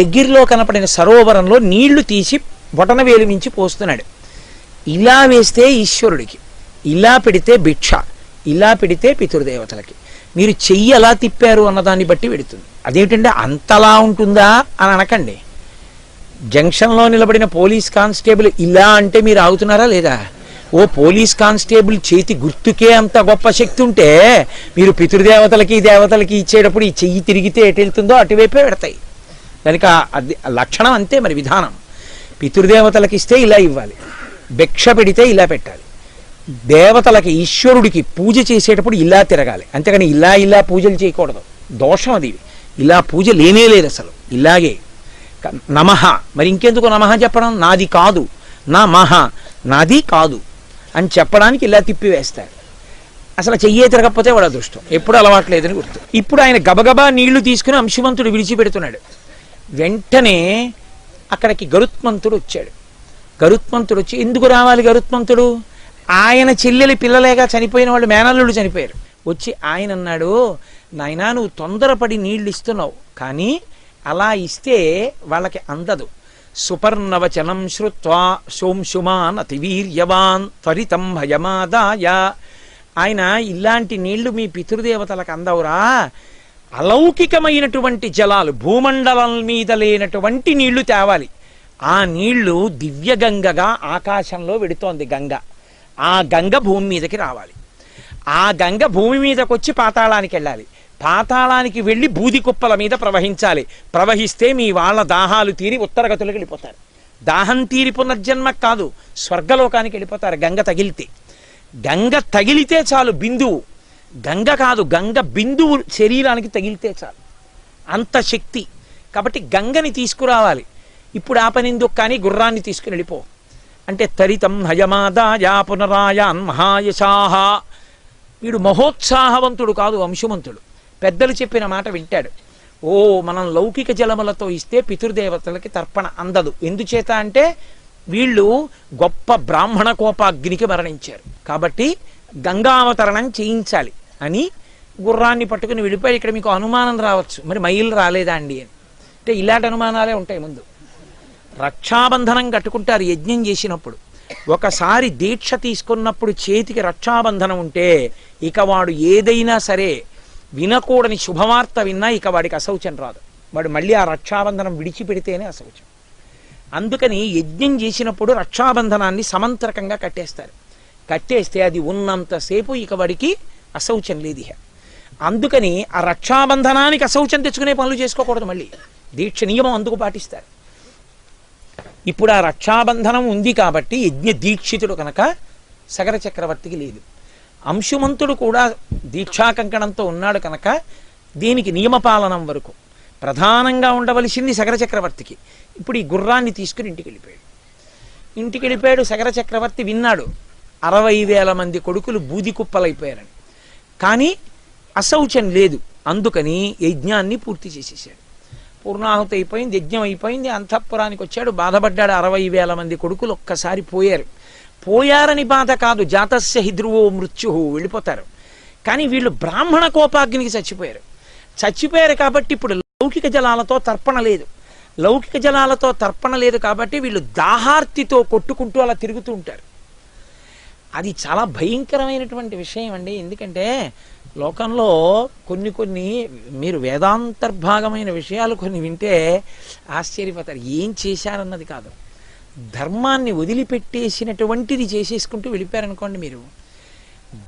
దగ్గరలో కనపడిన సరోవరంలో నీళ్లు తీసి బొటనవేలు మించి పోస్తున్నాడు. ఇలా వేస్తే ఈశ్వరుడికి, ఇలా పెడితే భిక్ష, ఇలా పెడితే పితృదేవతలకి. మీరు చెయ్యి ఎలా తిప్పారు అన్నదాన్ని బట్టి పెడుతుంది. అదేంటంటే అంతలా ఉంటుందా అని అనకండి. జంక్షన్లో నిలబడిన పోలీస్ కానిస్టేబుల్ ఇలా అంటే మీరు ఆగుతున్నారా లేదా? ఓ పోలీస్ కానిస్టేబుల్ చేతి గుర్తుకే అంత గొప్ప శక్తి ఉంటే మీరు పితృదేవతలకి దేవతలకి ఇచ్చేటప్పుడు ఈ చెయ్యి తిరిగితే ఎటు వెళ్తుందో అటువైపే పెడతాయి. దానికి అది లక్షణం అంతే. మరి విధానం పితృదేవతలకి ఇస్తే ఇలా ఇవ్వాలి, భిక్ష పెడితే ఇలా పెట్టాలి. దేవతలకి ఈశ్వరుడికి పూజ చేసేటప్పుడు ఇలా తిరగాలి, అంతేగాని ఇలా ఇలా పూజలు చేయకూడదు. దోషం అది. ఇలా పూజ లేనే లేదు అసలు. ఇలాగే నమః, మరి ఇంకెందుకు నమః చెప్పడం? నాది కాదు, నా మహ, నాది కాదు అని చెప్పడానికి ఇలా తిప్పివేస్తారు. అసలు చెయ్యే తిరగకపోతే వాడు అదృష్టం, ఎప్పుడు అలవాట్లేదని గుర్తు. ఇప్పుడు ఆయన గబగబా నీళ్లు తీసుకుని అంశుమంతుడు విడిచిపెడుతున్నాడు. వెంటనే అక్కడికి గరుత్మంతుడు వచ్చాడు. గరుత్మంతుడు వచ్చి, ఎందుకు రావాలి గరుత్మంతుడు? ఆయన చెల్లెలి పిల్లలేగా చనిపోయిన వాళ్ళు, మేనల్లుళ్ళు చనిపోయారు. వచ్చి ఆయన అన్నాడు, నాయనా నువ్వు తొందరపడి నీళ్ళు ఇస్తున్నావు, కానీ అలా ఇస్తే వాళ్ళకి అందదు. సుపర్ణవచనం శ్రుత్వా సోంశుమాన్ అతివీర్యవాన్ త్వరితం భయమాదాయ. ఆయన ఇలాంటి నీళ్లు మీ పితృదేవతలకు అందవురా, అలౌకికమైనటువంటి జలాలు, భూమండలం మీద లేనటువంటి నీళ్లు తేవాలి. ఆ నీళ్లు దివ్యగంగగా ఆకాశంలో వెడుతోంది గంగ. ఆ గంగ భూమి మీదకి రావాలి. ఆ గంగ భూమి మీదకి వచ్చి పాతాళానికి వెళ్ళాలి. పాతాళానికి వెళ్ళి బూది కుప్పల మీద ప్రవహించాలి. ప్రవహిస్తే మీ వాళ్ళ దాహాలు తీరి ఉత్తరగతులకు వెళ్ళిపోతారు. దాహం తీరి పునర్జన్మ కాదు, స్వర్గలోకానికి వెళ్ళిపోతారు గంగ తగిలితే. గంగ తగిలితే చాలు, బిందువు. గంగ కాదు, గంగ బిందువు శరీరానికి తగిలితే చాలు, అంత శక్తి. కాబట్టి గంగని తీసుకురావాలి. ఇప్పుడు ఆ పని ఎందుకు, కానీ గుర్రాన్ని తీసుకుని వెళ్ళిపో అంటే తరితం హయమాదాయా పునరాయాన్ మహాయశాహ. వీడు మహోత్సాహవంతుడు కాదు, అంశుమంతుడు. పెద్దలు చెప్పిన మాట వింటాడు. ఓ మనం లౌకిక జలములతో ఇస్తే పితృదేవతలకి తర్పణ అందదు. ఎందుచేత అంటే వీళ్ళు గొప్ప బ్రాహ్మణ కోపాగ్నికి మరణించారు, కాబట్టి గంగావతరణం చేయించాలి అని గుర్రాన్ని పట్టుకుని వెళ్ళిపోయి. ఇక్కడ మీకు అనుమానం రావచ్చు, మరి మైలు రాలేదా అండి అని. అంటే ఇలాంటి అనుమానాలే ఉంటాయి. ముందు రక్షాబంధనం కట్టుకుంటారు యజ్ఞం చేసినప్పుడు. ఒకసారి దీక్ష తీసుకున్నప్పుడు చేతికి రక్షాబంధనం ఉంటే ఇక వాడు ఏదైనా సరే వినకూడని శుభవార్త విన్నా ఇక వాడికి అశౌచం రాదు. వాడు మళ్ళీ ఆ రక్షాబంధనం విడిచిపెడితేనే అశౌచం. అందుకని యజ్ఞం చేసినప్పుడు రక్షాబంధనాన్ని సమంత్రకంగా కట్టేస్తారు. కట్టేస్తే అది ఉన్నంతసేపు ఇక వాడికి అశౌచం లేదు. అందుకని ఆ రక్షాబంధనానికి అశౌచం తెచ్చుకునే పనులు చేసుకోకూడదు. మళ్ళీ దీక్ష నియమం అందుకు పాటిస్తారు. ఇప్పుడు ఆ రక్షాబంధనం ఉంది కాబట్టి యజ్ఞ దీక్షితుడు కనుక సగర చక్రవర్తికి లేదు. అంశుమంతుడు కూడా దీక్షా కంకణంతో ఉన్నాడు కనుక దీనికి నియమపాలనం వరకు ప్రధానంగా ఉండవలసింది సగర చక్రవర్తికి. ఇప్పుడు ఈ గుర్రాన్ని తీసుకుని ఇంటికి వెళ్ళిపోయాడు. సగర చక్రవర్తి విన్నాడు 60,000 మంది కొడుకులు బూది కుప్పలైపోయారని, కానీ అశౌచం లేదు. అందుకని యజ్ఞాన్ని పూర్తి చేసేసాడు. పూర్ణాహుతి అయిపోయింది, యజ్ఞం అయిపోయింది. అంతఃపురానికి వచ్చాడు, బాధపడ్డాడు. 60,000 మంది కొడుకులు ఒక్కసారి పోయారని బాధ కాదు, జాతస్య హిధ్రువో మృత్యు, వెళ్ళిపోతారు. కానీ వీళ్ళు బ్రాహ్మణ కోపాగ్నికి చచ్చిపోయారు కాబట్టి ఇప్పుడు లౌకిక జలాలతో తర్పణ లేదు. లౌకిక జలాలతో తర్పణ లేదు కాబట్టి వీళ్ళు దాహార్తితో కొట్టుకుంటూ అలా తిరుగుతూ ఉంటారు. అది చాలా భయంకరమైనటువంటి విషయం అండి. ఎందుకంటే లోకంలో కొన్ని మీరు వేదాంతర్భాగమైన విషయాలు కొన్ని వింటే ఆశ్చర్యపోతారు. ఏం చేశారన్నది కాదు, ధర్మాన్ని వదిలిపెట్టేసినటువంటిది చేసేసుకుంటూ వెళ్ళిపోయారనుకోండి. మీరు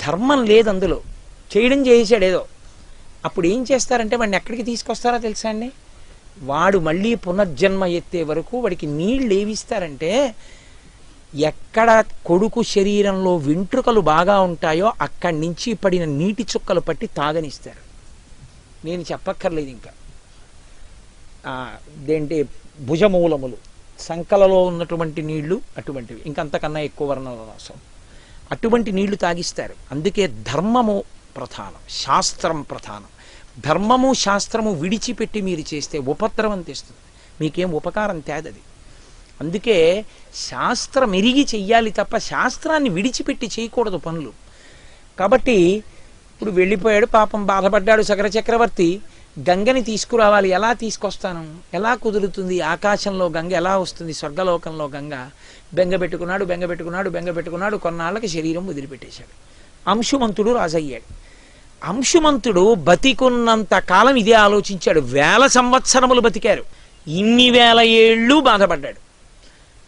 ధర్మం లేదు అందులో, చేయడం చేసాడు ఏదో. అప్పుడు ఏం చేస్తారంటే వాడిని ఎక్కడికి తీసుకొస్తారో తెలుసా అండి? వాడు మళ్ళీ పునర్జన్మ ఎత్తే వరకు వాడికి నీళ్ళు ఏవిస్తారంటే, ఎక్కడ కొడుకు శరీరంలో వెంట్రుకలు బాగా ఉంటాయో అక్కడి నుంచి పడిన నీటి చుక్కలు పట్టి తాగనిస్తారు. నేను చెప్పక్కర్లేదు. ఇంకా దేంటి భుజమూలములు, సంకలలో ఉన్నటువంటి నీళ్లు అటువంటివి, ఇంకంతకన్నా ఎక్కువ వర్ణన రసం, అటువంటి నీళ్లు తాగిస్తారు. అందుకే ధర్మము ప్రధానం, శాస్త్రం ప్రధానం. ధర్మము శాస్త్రము విడిచిపెట్టి మీరు చేస్తే ఉపద్రవం తెస్తుంది, మీకేం ఉపకారం తేదది. అందుకే శాస్త్రం ఎరిగి చెయ్యాలి తప్ప శాస్త్రాన్ని విడిచిపెట్టి చేయకూడదు పనులు. కాబట్టి ఇప్పుడు వెళ్ళిపోయాడు, పాపం బాధపడ్డాడు సగర చక్రవర్తి. గంగని తీసుకురావాలి, ఎలా తీసుకొస్తాను, ఎలా కుదురుతుంది, ఆకాశంలో గంగ ఎలా వస్తుంది, స్వర్గలోకంలో గంగ. బెంగ పెట్టుకున్నాడు. కొన్నాళ్ళకి శరీరం వదిలిపెట్టేశాడు. అంశుమంతుడు రాజయ్యాడు. అంశుమంతుడు బతికున్నంత కాలం ఇదే ఆలోచించాడు. 1000 సంవత్సరములు బతికారు. ఇన్ని 1000 ఏళ్ళు బాధపడ్డాడు.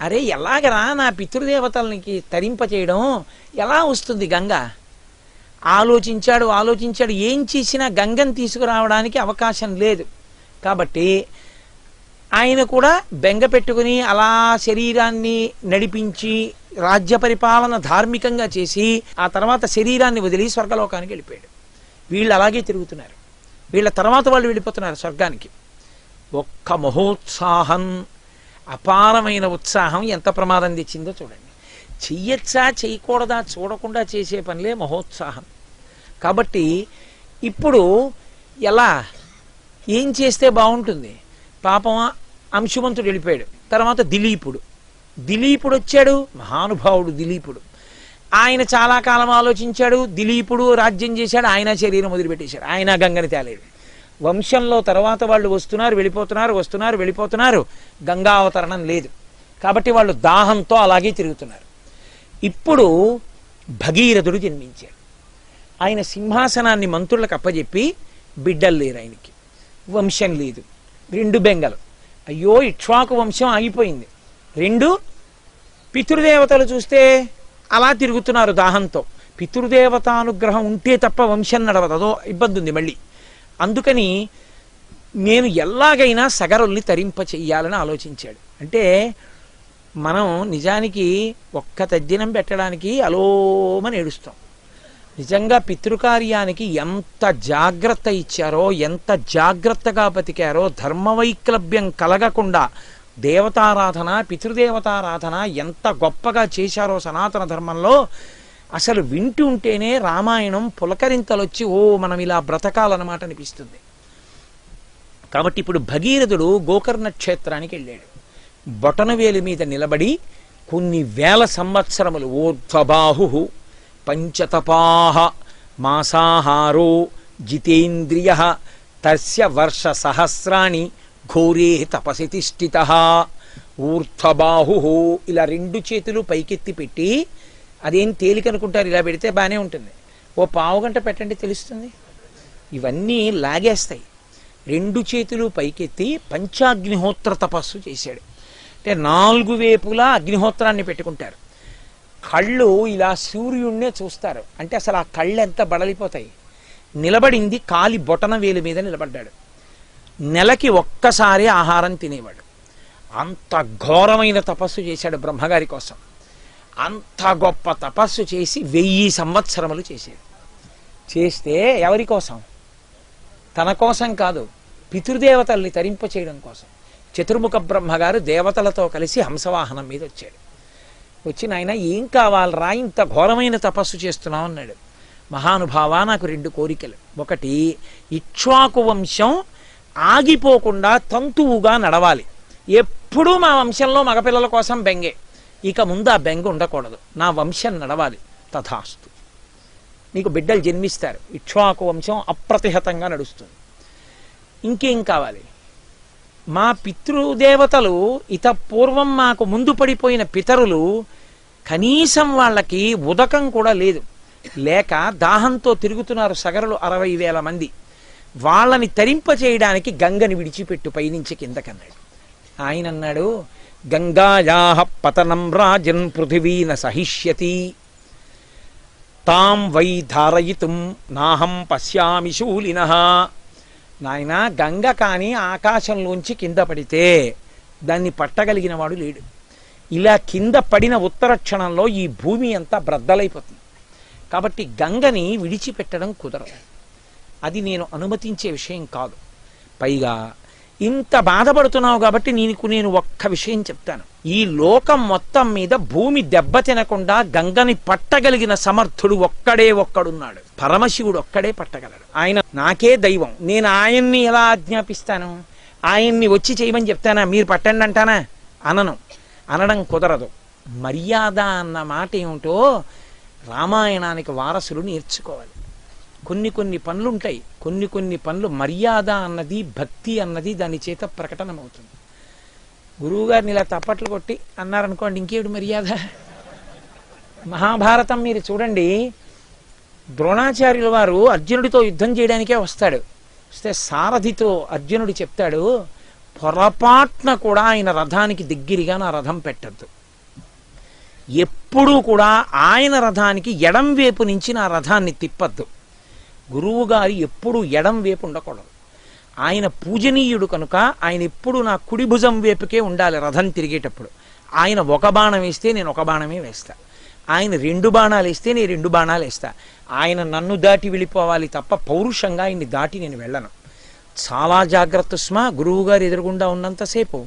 అరే ఎలాగరా నా పితృదేవతలకి తరింపచేయడం, ఎలా వస్తుంది గంగ? ఆలోచించాడు. ఏం చేసినా గంగని తీసుకురావడానికి అవకాశం లేదు. కాబట్టి ఆయన కూడా బెంగ పెట్టుకుని అలా శరీరాన్ని నడిపించి రాజ్య పరిపాలన ధార్మికంగా చేసి ఆ తర్వాత శరీరాన్ని వదిలి స్వర్గలోకానికి వెళ్ళిపోయాడు. వీళ్ళు అలాగే తిరుగుతున్నారు. వీళ్ళ తర్వాత వాళ్ళు వెళ్ళిపోతున్నారు స్వర్గానికి. ఒక్క మహోత్సాహం, అపారమైన ఉత్సాహం ఎంత ప్రమాదం తెచ్చిందో చూడండి. చెయ్యొచ్చా చేయకూడదా చూడకుండా చేసే పనిలే మహోత్సాహం. కాబట్టి ఇప్పుడు ఎలా, ఏం చేస్తే బాగుంటుంది? పాపం అంశుమంతుడు వెళ్ళిపోయాడు. తర్వాత దిలీపుడు వచ్చాడు. మహానుభావుడు దిలీపుడు. ఆయన చాలా కాలం ఆలోచించాడు. దిలీపుడు రాజ్యం చేశాడు. ఆయన శరీరం వదిలిపెట్టేశాడు. ఆయన గంగని తేలేడు. వంశంలో తర్వాత వాళ్ళు వెళ్ళిపోతున్నారు. గంగా అవతరణం లేదు. కాబట్టి వాళ్ళు దాహంతో అలాగే తిరుగుతున్నారు. ఇప్పుడు భగీరథుడు జన్మించాడు. ఆయన సింహాసనాన్ని మంత్రులకు అప్పజెప్పి బిడ్డలు లేరు ఆయనకి, వంశం లేదు. 2 బెంగలు. అయ్యో ఇక్ష్వాకు వంశం ఆగిపోయింది. 2 పితృదేవతలు చూస్తే అలా తిరుగుతున్నారు దాహంతో. పితృదేవతానుగ్రహం ఉంటే తప్ప వంశం నడవదు, అదో ఇబ్బంది ఉంది మళ్ళీ. అందుకని నేను ఎలాగైనా సగరుల్ని తరింప చెయ్యాలని ఆలోచించాడు. అంటే మనం నిజానికి ఒక్క తద్దినం పెట్టడానికి అలోమని ఏడుస్తాం. నిజంగా పితృకార్యానికి ఎంత జాగ్రత్త ఇచ్చారో, ఎంత జాగ్రత్తగా బతికారో, ధర్మవైక్లభ్యం కలగకుండా దేవతారాధన, పితృదేవతారాధన ఎంత గొప్పగా చేశారో సనాతన ధర్మంలో. అసలు వింటూ ఉంటేనే రామాయణం పులకరింతలొచ్చి మనం ఇలా బ్రతకాలన్నమాట అనిపిస్తుంది. కాబట్టి ఇప్పుడు భగీరథుడు గోకర్ణ క్షేత్రానికి వెళ్ళాడు. బొటనవేలు మీద నిలబడి కొన్ని 1000 సంవత్సరములు ఊర్ధ్వబాహు పంచతపాహ మాసాహారో జితేంద్రియ తస్య వర్ష సహస్రాణి ఘోరే తపసి తిష్ఠితః. ఊర్ధ్వబాహు, ఇలా 2 చేతులు పైకెత్తి పెట్టి, అదేం తేలికనుకుంటారు, ఇలా పెడితే బాగానే ఉంటుంది. ఓ పావుగంట పెట్టండి తెలుస్తుంది. ఇవన్నీ లాగేస్తాయి. 2 చేతులు పైకెత్తి పంచాగ్నిహోత్ర తపస్సు చేశాడు. అంటే 4 వైపులా అగ్నిహోత్రాన్ని పెట్టుకుంటారు. కళ్ళు ఇలా సూర్యుడినే చూస్తారు. అంటే అసలు ఆ కళ్ళు ఎంత బడలిపోతాయి. నిలబడింది కాలి బొటన వేలు మీద నిలబడ్డాడు. నెలకి ఒక్కసారి ఆహారం తినేవాడు. అంత ఘోరమైన తపస్సు చేశాడు బ్రహ్మగారి కోసం. అంత గొప్ప తపస్సు చేసి 1000 సంవత్సరములు చేశాడు. చేస్తే ఎవరి కోసం? తన కోసం కాదు, పితృదేవతల్ని తరింప చేయడం కోసం. చతుర్ముఖ బ్రహ్మగారు దేవతలతో కలిసి హంసవాహనం మీద వచ్చాడు. వచ్చి నాయన ఏం కావాలరా, ఇంత ఘోరమైన తపస్సు చేస్తున్నావు అన్నాడు. మహానుభావ, నాకు 2 కోరికలు. ఒకటి, ఇక్ష్వాకు వంశం ఆగిపోకుండా తంతువుగా నడవాలి. ఎప్పుడూ మా వంశంలో మగపిల్లల కోసం బెంగే. ఇక ముందు ఆ బెంగ ఉండకూడదు. నా వంశం నడవాలి. తథాస్తు. నీకు బిడ్డలు జన్మిస్తారు. ఇక్ష్వాకు వంశం అప్రతిహతంగా నడుస్తుంది. ఇంకేం కావాలి? మా పితృదేవతలు ఇత పూర్వం మాకు ముందు పడిపోయిన పితరులు కనీసం వాళ్ళకి ఉదకం కూడా లేదు, లేక దాహంతో తిరుగుతున్నారు సగరులు 60,000 మంది. వాళ్ళని తరింప చేయడానికి గంగని విడిచిపెట్టు పైనుంచి కిందకన్నాడు. ఆయన అన్నాడు, గంగాయాః పతనం రాజన్ పృథివీ న సహిష్యతి తాం వై ధారయితుం నాహం పశ్యామి శూలినః. నాయన, గంగ కానీ ఆకాశంలోంచి కింద పడితే దాన్ని పట్టగలిగిన వాడు లేడు. ఇలా కింద పడిన ఉత్తర క్షణంలో ఈ భూమి అంతా బ్రద్దలైపోతుంది. కాబట్టి గంగని విడిచిపెట్టడం కుదరదు. అది నేను అనుమతించే విషయం కాదు. పైగా ఇంత బాధపడుతున్నావు కాబట్టి నేను ఒక్క విషయం చెప్తాను. ఈ లోకం మొత్తం మీద భూమి దెబ్బ తినకుండా గంగని పట్టగలిగిన సమర్థుడు ఒక్కడున్నాడు. పరమశివుడు ఒక్కడే పట్టగలడు. ఆయన నాకే దైవం. నేను ఆయన్ని ఎలా ఆజ్ఞాపిస్తాను? ఆయన్ని వచ్చి చేయమని చెప్తానా? మీరు పట్టండి అంటానా? అనడం కుదరదు. మర్యాద అన్న మాట ఏమిటో రామాయణానికి వారసులు నేర్చుకోవాలి. కొన్ని కొన్ని పనులు ఉంటాయి, కొన్ని కొన్ని పనులు మర్యాద అన్నది, భక్తి అన్నది దాని చేత ప్రకటనమవుతుంది. గురువుగారిని ఇలా తప్పట్లు కొట్టి అన్నారనుకోండి, ఇంకేడు మర్యాద. మహాభారతం మీరు చూడండి, ద్రోణాచార్యుల వారు అర్జునుడితో యుద్ధం చేయడానికే వస్తాడు. వస్తే సారథితో అర్జునుడు చెప్తాడు, పొరపాట్న కూడా ఆయన రథానికి దగ్గరగా నా రథం పెట్టద్దు, ఎప్పుడూ కూడా ఆయన రథానికి ఎడం వైపు నుంచి నా రథాన్ని తిప్పద్దు. గురువుగారు ఎప్పుడూ ఎడం వైపు ఉండకూడదు. ఆయన పూజనీయుడు కనుక ఆయన ఎప్పుడు నా కుడి భుజం వైపుకే ఉండాలి రథం తిరిగేటప్పుడు. ఆయన ఒక బాణం వేస్తే నేను ఒక బాణమే వేస్తా, ఆయన 2 బాణాలు వేస్తే నేను 2 బాణాలు వేస్తా. ఆయన నన్ను దాటి వెళ్ళిపోవాలి తప్ప పౌరుషంగా ఆయన్ని దాటి నేను వెళ్ళను. చాలా జాగ్రత్త స్మ. గురువుగారు ఎదురుగుండా ఉన్నంతసేపు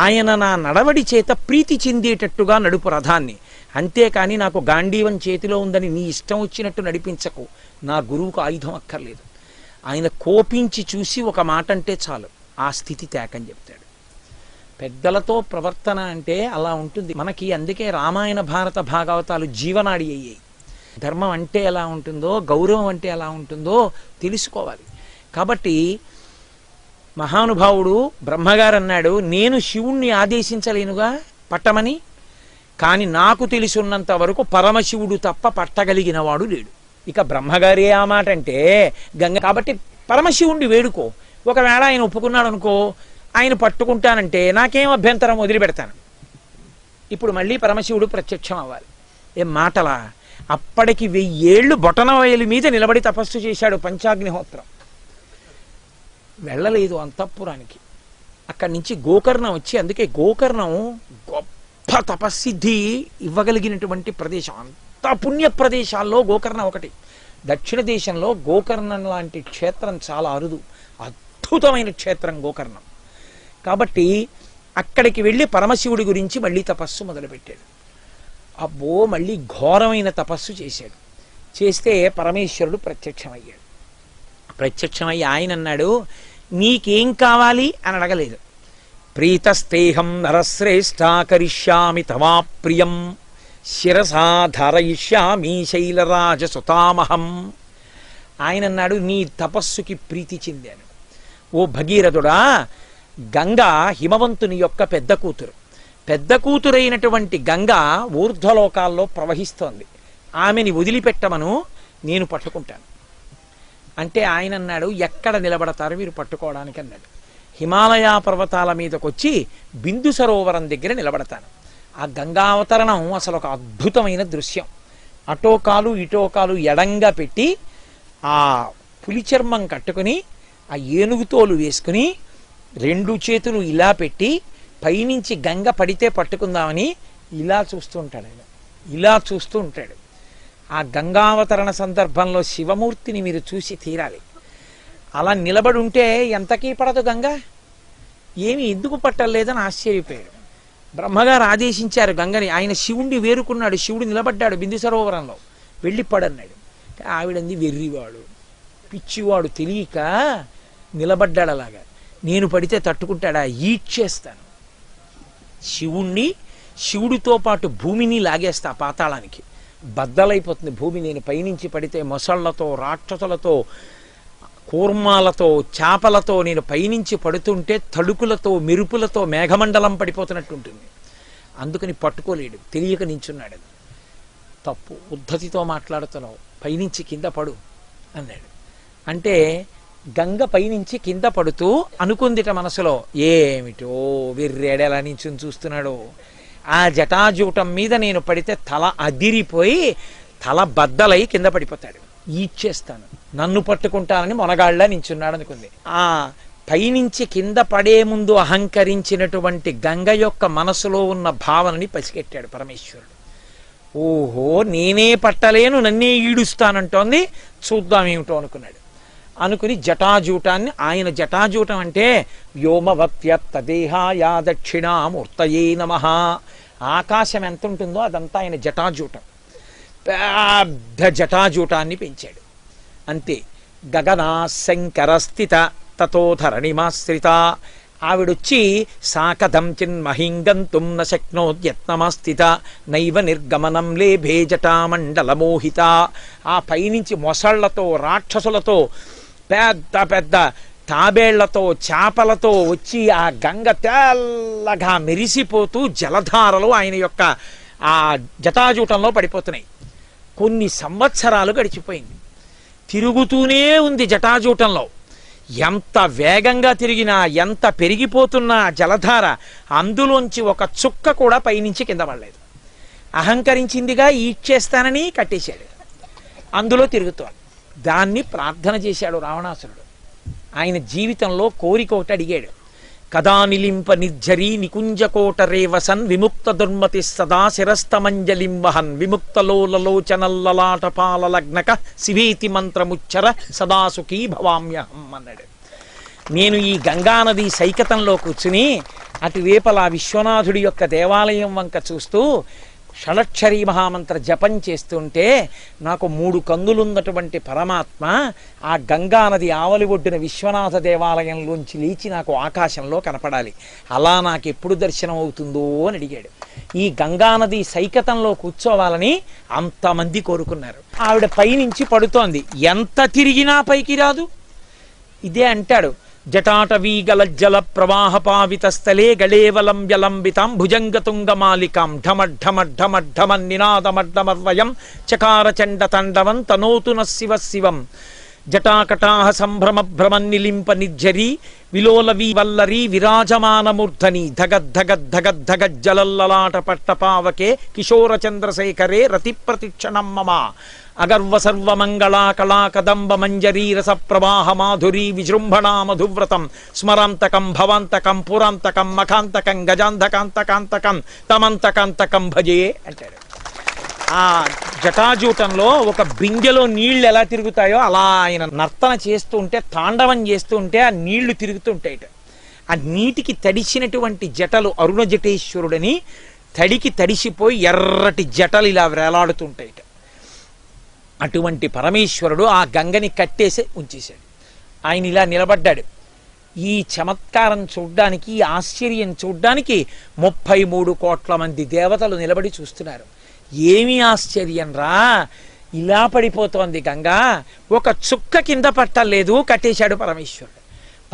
ఆయన నా నడవడి చేత ప్రీతి చెందేటట్టుగా నడుపు రథాన్ని. అంతేకాని నాకు గాంధీవం చేతిలో ఉందని నీ ఇష్టం వచ్చినట్టు నడిపించకు. నా గురువుకు ఆయుధం అక్కర్లేదు. ఆయన కోపించి చూసి ఒక మాట అంటే చాలు, ఆ స్థితి తేకని చెప్తాడు. పెద్దలతో ప్రవర్తన అంటే అలా ఉంటుంది మనకి. అందుకే రామాయణ భారత భాగవతాలు జీవనాడి అయ్యాయి. ధర్మం అంటే ఎలా ఉంటుందో, గౌరవం అంటే ఎలా ఉంటుందో తెలుసుకోవాలి. కాబట్టి మహానుభావుడు బ్రహ్మగారు అన్నాడు, నేను శివుణ్ణి ఆదేశించలేనుగా పట్టమని, కానీ నాకు తెలిసినంత వరకు పరమశివుడు తప్ప పట్టగలిగిన వాడు లేడు. ఇక బ్రహ్మగారే ఆ మాట అంటే గంగ. కాబట్టి పరమశివుణ్ణి వేడుకో. ఒకవేళ ఆయన ఒప్పుకున్నాడు అనుకో, ఆయన పట్టుకుంటానంటే నాకేం అభ్యంతరం, వదిలిపెడతాను. ఇప్పుడు మళ్ళీ పరమశివుడు ప్రత్యక్షం అవ్వాలి. ఏం మాటలా? అప్పటికి 1000 ఏళ్ళు బొటనవేలు మీద నిలబడి తపస్సు చేశాడు పంచాగ్నిహోత్రం. వెళ్ళలేదు అంతఃపురానికి. అక్కడి నుంచి గోకర్ణం వచ్చి, అందుకే గోకర్ణం గొప్ప తపస్సిద్ధి ఇవ్వగలిగినటువంటి ప్రదేశం. అంత పుణ్య ప్రదేశాల్లో గోకర్ణం ఒకటి. దక్షిణ దేశంలో గోకర్ణం లాంటి క్షేత్రం చాలా అరుదు. అద్భుతమైన క్షేత్రం గోకర్ణం. కాబట్టి అక్కడికి వెళ్ళి పరమశివుడి గురించి మళ్ళీ తపస్సు మొదలుపెట్టాడు. అబ్బో, మళ్ళీ ఘోరమైన తపస్సు చేశాడు. చేస్తే పరమేశ్వరుడు ప్రత్యక్షమయ్యాడు. ప్రత్యక్షమయ్యి ఆయన అన్నాడు, నీకేం కావాలి అని అడగలేదు. ప్రీతస్తేహం నరశ్రేష్ఠ కరిష్యామి తవా ప్రియం శిరసా ధారయిష్యామి శైలరాజసుతామహం. ఆయన అన్నాడు, నీ తపస్సుకి ప్రీతి చెందాను. ఓ భగీరథుడా, గంగ హిమవంతుని యొక్క పెద్ద కూతురు. పెద్ద కూతురైనటువంటి గంగ ఊర్ధ్వలోకాల్లో ప్రవహిస్తోంది. ఆమెని వదిలిపెట్టమను, నేను పట్టుకుంటాను అంటే ఆయన అన్నాడు, ఎక్కడ నిలబడతారు మీరు పట్టుకోవడానికి అన్నాడు. హిమాలయ పర్వతాల మీదకొచ్చి బిందు సరోవరం దగ్గర నిలబడతాను. ఆ గంగావతరణం అసలు ఒక అద్భుతమైన దృశ్యం. అటో కాలు ఇటో కాలు ఎడంగా పెట్టి ఆ పులి చర్మం కట్టుకుని ఆ ఏనుగుతోలు వేసుకుని 2 చేతులు ఇలా పెట్టి పైనుంచి గంగ పడితే పట్టుకుందామని ఇలా చూస్తూ ఉంటాడు. ఆయన ఇలా చూస్తూ ఉంటాడు. ఆ గంగావతరణ సందర్భంలో శివమూర్తిని మీరు చూసి తీరాలి. అలా నిలబడి ఉంటే ఎంతకీ పడదు గంగ. ఏమి ఎందుకు పట్టలేదని ఆశ్చర్యపోయాడు. బ్రహ్మగారు ఆదేశించారు గంగని. ఆయన శివుణ్ణి వేరుకున్నాడు. శివుడు నిలబడ్డాడు బిందు సరోవరంలో. వెళ్ళి పడన్నాడు. ఆవిడంది వెర్రివాడు, పిచ్చివాడు, తెలియక నిలబడ్డాడు అలాగా. నేను పడితే తట్టుకుంటాడా? ఈడ్చేస్తాను శివుణ్ణి. శివుడితో పాటు భూమిని లాగేస్తా పాతాళానికి. బద్దలైపోతుంది భూమి. నేను పైనుంచి పడితే మొసళ్లతో, రాక్షసులతో, కూర్మాలతో, చేపలతో నేను పైనుంచి పడుతుంటే తడుకులతో, మెరుపులతో మేఘమండలం పడిపోతున్నట్టుంటుంది. అందుకని పట్టుకోలేడు, తెలియక నించున్నాడు. తప్పు, ఉద్ధతితో మాట్లాడుతున్నావు, పైనుంచి కింద పడు అన్నాడు. అంటే గంగ పైనుంచి కింద పడుతూ అనుకుందిట మనసులో, ఏమిటో వెర్రేడేలా నించుని చూస్తున్నాడు. ఆ జటాజూటం మీద నేను పడితే తల అదిరిపోయి తల బద్దలై కింద పడిపోతాడు. ఈడ్చేస్తాను, నన్ను పట్టుకుంటానని మొనగాళ్ళ నించున్నాడు అనుకుంది. ఆ పైనుంచి కింద పడే ముందు అహంకరించినటువంటి గంగ యొక్క మనసులో ఉన్న భావనని పసిగట్టాడు పరమేశ్వరుడు. ఓహో, నేనే పట్టలేను, నన్నే ఈడుస్తానంటోంది, చూద్దామేమిటో అనుకున్నాడు. అనుకుని జటాజూటాన్ని, ఆయన జటాజూటం అంటే వ్యోమవత్యత్తదేహాయ దక్షిణామూర్తయే నమః. ఆకాశం ఎంత ఉంటుందో అదంతా ఆయన జటాజూటం. పెద్ద జటాజూటాన్ని పెంచాడు. అంతే. గగనా శంకర స్థిత తతో ధరణిమాశ్రిత. ఆవిడొచ్చి సాకథం చిన్మహింగంతుం న శక్నోద్యత్నమస్థిత నైవ నిర్గమనం లేభే జటామండలమోహిత. ఆ పైనుంచి మొసళ్లతో రాక్షసులతో పెద్ద పెద్ద తాబేళ్లతో చేపలతో వచ్చి ఆ గంగ తెల్లగా మెరిసిపోతూ జలధారలు ఆయన యొక్క ఆ జటాజూటంలో పడిపోతున్నాయి. కొన్ని సంవత్సరాలు గడిచిపోయింది, తిరుగుతూనే ఉంది జటాజూటంలో. ఎంత వేగంగా తిరిగినా, ఎంత పెరిగిపోతున్నా జలధార, అందులోంచి ఒక చుక్క కూడా పైనుంచి కింద పడలేదు. అహంకరించిందిగా ఈడ్చేస్తానని కట్టేశాడు, అందులో తిరుగుతోంది. దాన్ని ప్రార్థన చేశాడు రావణాసురుడు. ఆయన జీవితంలో కోరిక ఒకటి అడిగాడు. కదా నిలింప నిర్జరీ నికుంజకోట రేవసన్ విముక్త దుర్మతి సదా శిరస్తమంజలిం వహన్ విముక్తలోలలోచనల్లలాటపాలలగ్నక శివేతి మంత్రముచ్చర సదాసుఖీ భవామ్యహం అన్నాడు. నేను ఈ గంగానది సైకతంలో కూర్చుని అటువేపలా విశ్వనాథుడి యొక్క దేవాలయం వంక చూస్తూ షడక్షరీ మహామంత్ర జపం చేస్తుంటే నాకు 3 కన్నులున్నటువంటి పరమాత్మ ఆ గంగానది ఆవలి ఒడ్డున విశ్వనాథ దేవాలయంలోంచి లేచి నాకు ఆకాశంలో కనపడాలి, అలా నాకు ఎప్పుడు దర్శనం అవుతుందో అని అడిగాడు. ఈ గంగానది సైకతంలో కూర్చోవాలని అంతమంది కోరుకున్నారు. ఆవిడ పైనుంచి పడుతోంది, ఎంత తిరిగినా పైకి రాదు. ఇదే అంటాడు, జటాటవీగలజ్జల ప్రవాహ పావిత స్థలే గళేవలం వ్యలంబితాం భుజంగతుంగమాలికాం ఢమఢమఢమఢమన్ నినాదమడ్డమర్వయం చకార చండ తండవం తనోతు న శివ శివం జటాకటాహ సంభ్రమ భ్రమన్నిలింప నిర్జరీ విలోలవీ వల్లరీ విరాజమానమూర్ధని ధగద్ధగద్ధగద్ధగజ్జలల్లలాట పట్టపావకే కిశోర చంద్రశేఖరే రతి ప్రతిక్షణం మమ అగర్వ సర్వమంగళా కళా కదంబ మంజరీ రస ప్రవాహ మాధురీ విజృంభణా మధువ్రతం స్మరాంతకం భవాంతకం పురాంతకం మఖాంతకం గజాంధకాంతకాంతకం తమంతకాంతకం భజే అంటాడు. ఆ జటాజూటంలో ఒక బిందెలో నీళ్లు ఎలా తిరుగుతాయో అలా ఆయన నర్తన చేస్తూ ఉంటే, తాండవం చేస్తూ ఉంటే ఆ నీళ్లు తిరుగుతుంటాయిట. ఆ నీటికి తడిసినటువంటి జటలు అరుణ జటేశ్వరుడని తడికి తడిసిపోయి ఎర్రటి జటలు ఇలా వేలాడుతుంటాయిట. అటువంటి పరమేశ్వరుడు ఆ గంగని కట్టేసి ఉంచేశాడు. ఆయన ఇలా నిలబడ్డాడు. ఈ చమత్కారం చూడ్డానికి, ఈ ఆశ్చర్యం చూడ్డానికి 33 కోట్ల మంది దేవతలు నిలబడి చూస్తున్నారు. ఏమి ఆశ్చర్యం రా, ఇలా పడిపోతోంది గంగా, ఒక చుక్క కింద పట్టలేదు, కట్టేశాడు పరమేశ్వరుడు.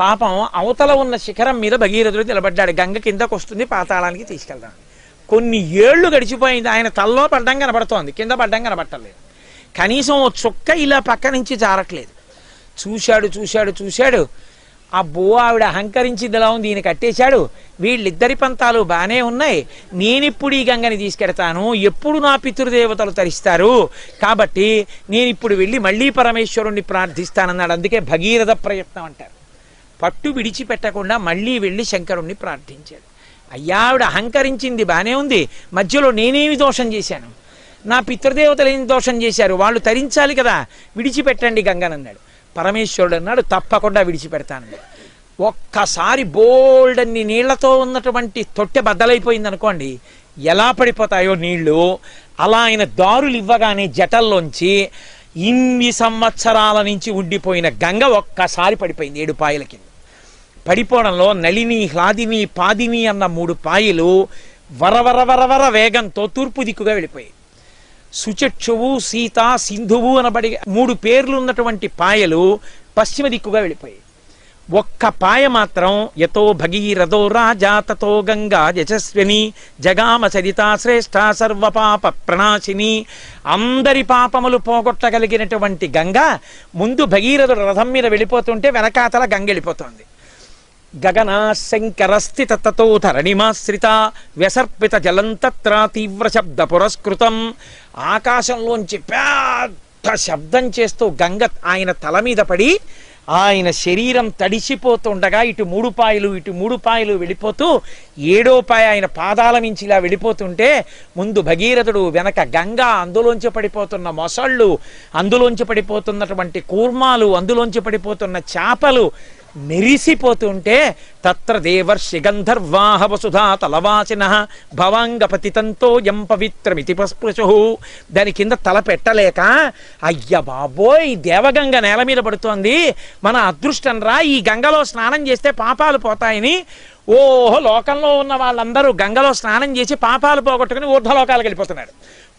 పాపం అవతల ఉన్న శిఖరం మీద భగీరథుడు నిలబడ్డాడు, గంగ కిందకు వస్తుంది, పాతాళానికి తీసుకెళ్దాం. కొన్ని ఏళ్లు గడిచిపోయింది, ఆయన తల్లో పడ్డం కనబడుతోంది, కింద పడ్డం కనబట్టలేదు. కనీసం ఓ చుక్క ఇలా పక్క నుంచి జారట్లేదు. చూశాడు చూశాడు చూశాడు, అబ్బో ఆవిడ అహంకరించింది ఎలా ఉంది, ఈయన కట్టేశాడు, వీళ్ళిద్దరి పంతాలు బాగానే ఉన్నాయి, నేనిప్పుడు ఈ గంగని తీసుకెడతాను, ఎప్పుడు నా పితృదేవతలు తరిస్తారు, కాబట్టి నేను ఇప్పుడు వెళ్ళి మళ్ళీ పరమేశ్వరుణ్ణి ప్రార్థిస్తానన్నాడు. అందుకే భగీరథ ప్రయత్నం అంటారు. పట్టు విడిచిపెట్టకుండా మళ్ళీ వెళ్ళి శంకరుణ్ణి ప్రార్థించాడు. అయ్యా ఆవిడ అహంకరించింది బాగానే ఉంది, మధ్యలో నేనేమి దోషం చేశాను, నా పితృదేవతలు ఏం దోషం చేశారు, వాళ్ళు తరించాలి కదా, విడిచిపెట్టండి గంగనన్నాడు. పరమేశ్వరుడు అన్నాడు, తప్పకుండా విడిచిపెడతాను. ఒక్కసారి బోల్డన్ని నీళ్లతో ఉన్నటువంటి తొట్టె బద్దలైపోయింది అనుకోండి, ఎలా పడిపోతాయో నీళ్లు, అలా ఆయన దారులు ఇవ్వగానే జటల్లోంచి ఇన్ని సంవత్సరాల నుంచి ఉండిపోయిన గంగ ఒక్కసారి పడిపోయింది 7 పాయల కింద. పడిపోవడంలో నళిని, హ్లాదిని, పాదిని అన్న 3 పాయలు వరవర వరవర వేగంతో తూర్పు దిక్కుగా వెళ్ళిపోయాయి. సుచక్షువు, సీత, సింధువు అనబడి 3 పేర్లు ఉన్నటువంటి పాయలు పశ్చిమ దిక్కుగా వెళ్ళిపోయాయి. ఒక్క పాయ మాత్రం యతో భగీరథో రాజా తతో గంగా యశస్విని జగామ చరితా శ్రేష్ఠ సర్వపాప ప్రణాశిని. అందరి పాపములు పోగొట్టగలిగినటువంటి గంగ ముందు భగీరథుడు రథం మీద వెళ్ళిపోతుంటే వెనకాతల గంగ వెళ్ళిపోతోంది. గగనా శంకరస్థిత తతో ధరణిమాశ్రిత వ్యసర్పిత జలంతత్ర తీవ్ర శబ్ద పురస్కృతం. ఆకాశంలోంచి పెద్ద శబ్దం చేస్తూ గంగ ఆయన తల మీద పడి ఆయన శరీరం తడిసిపోతుండగా ఇటు 3 పాయలు ఇటు 3 పాయలు వెళ్ళిపోతూ 7వ పాయ ఆయన పాదాల నుంచి ఇలా వెళ్ళిపోతుంటే ముందు భగీరథుడు, వెనక గంగ, అందులోంచి పడిపోతున్న మొసళ్ళు, అందులోంచి పడిపోతున్నటువంటి కూర్మాలు, అందులోంచి పడిపోతున్న చేపలు, మెరిసిపోతుంటే తత్ర దేవర్షి గంధర్వాహ వసుధా తలవాసిన భవాంగపతితంతో యం పవిత్రమితి పస్పృశు. దాని కింద తల పెట్టలేక, అయ్య బాబోయ్ దేవగంగ నేల మీద పడుతోంది, మన అదృష్టం రా, ఈ గంగలో స్నానం చేస్తే పాపాలు పోతాయని ఓహో లోకంలో ఉన్న వాళ్ళందరూ గంగలో స్నానం చేసి పాపాలు పోగొట్టుకుని ఊర్ధ్వలోకాలకు వెళ్ళిపోతున్నారు.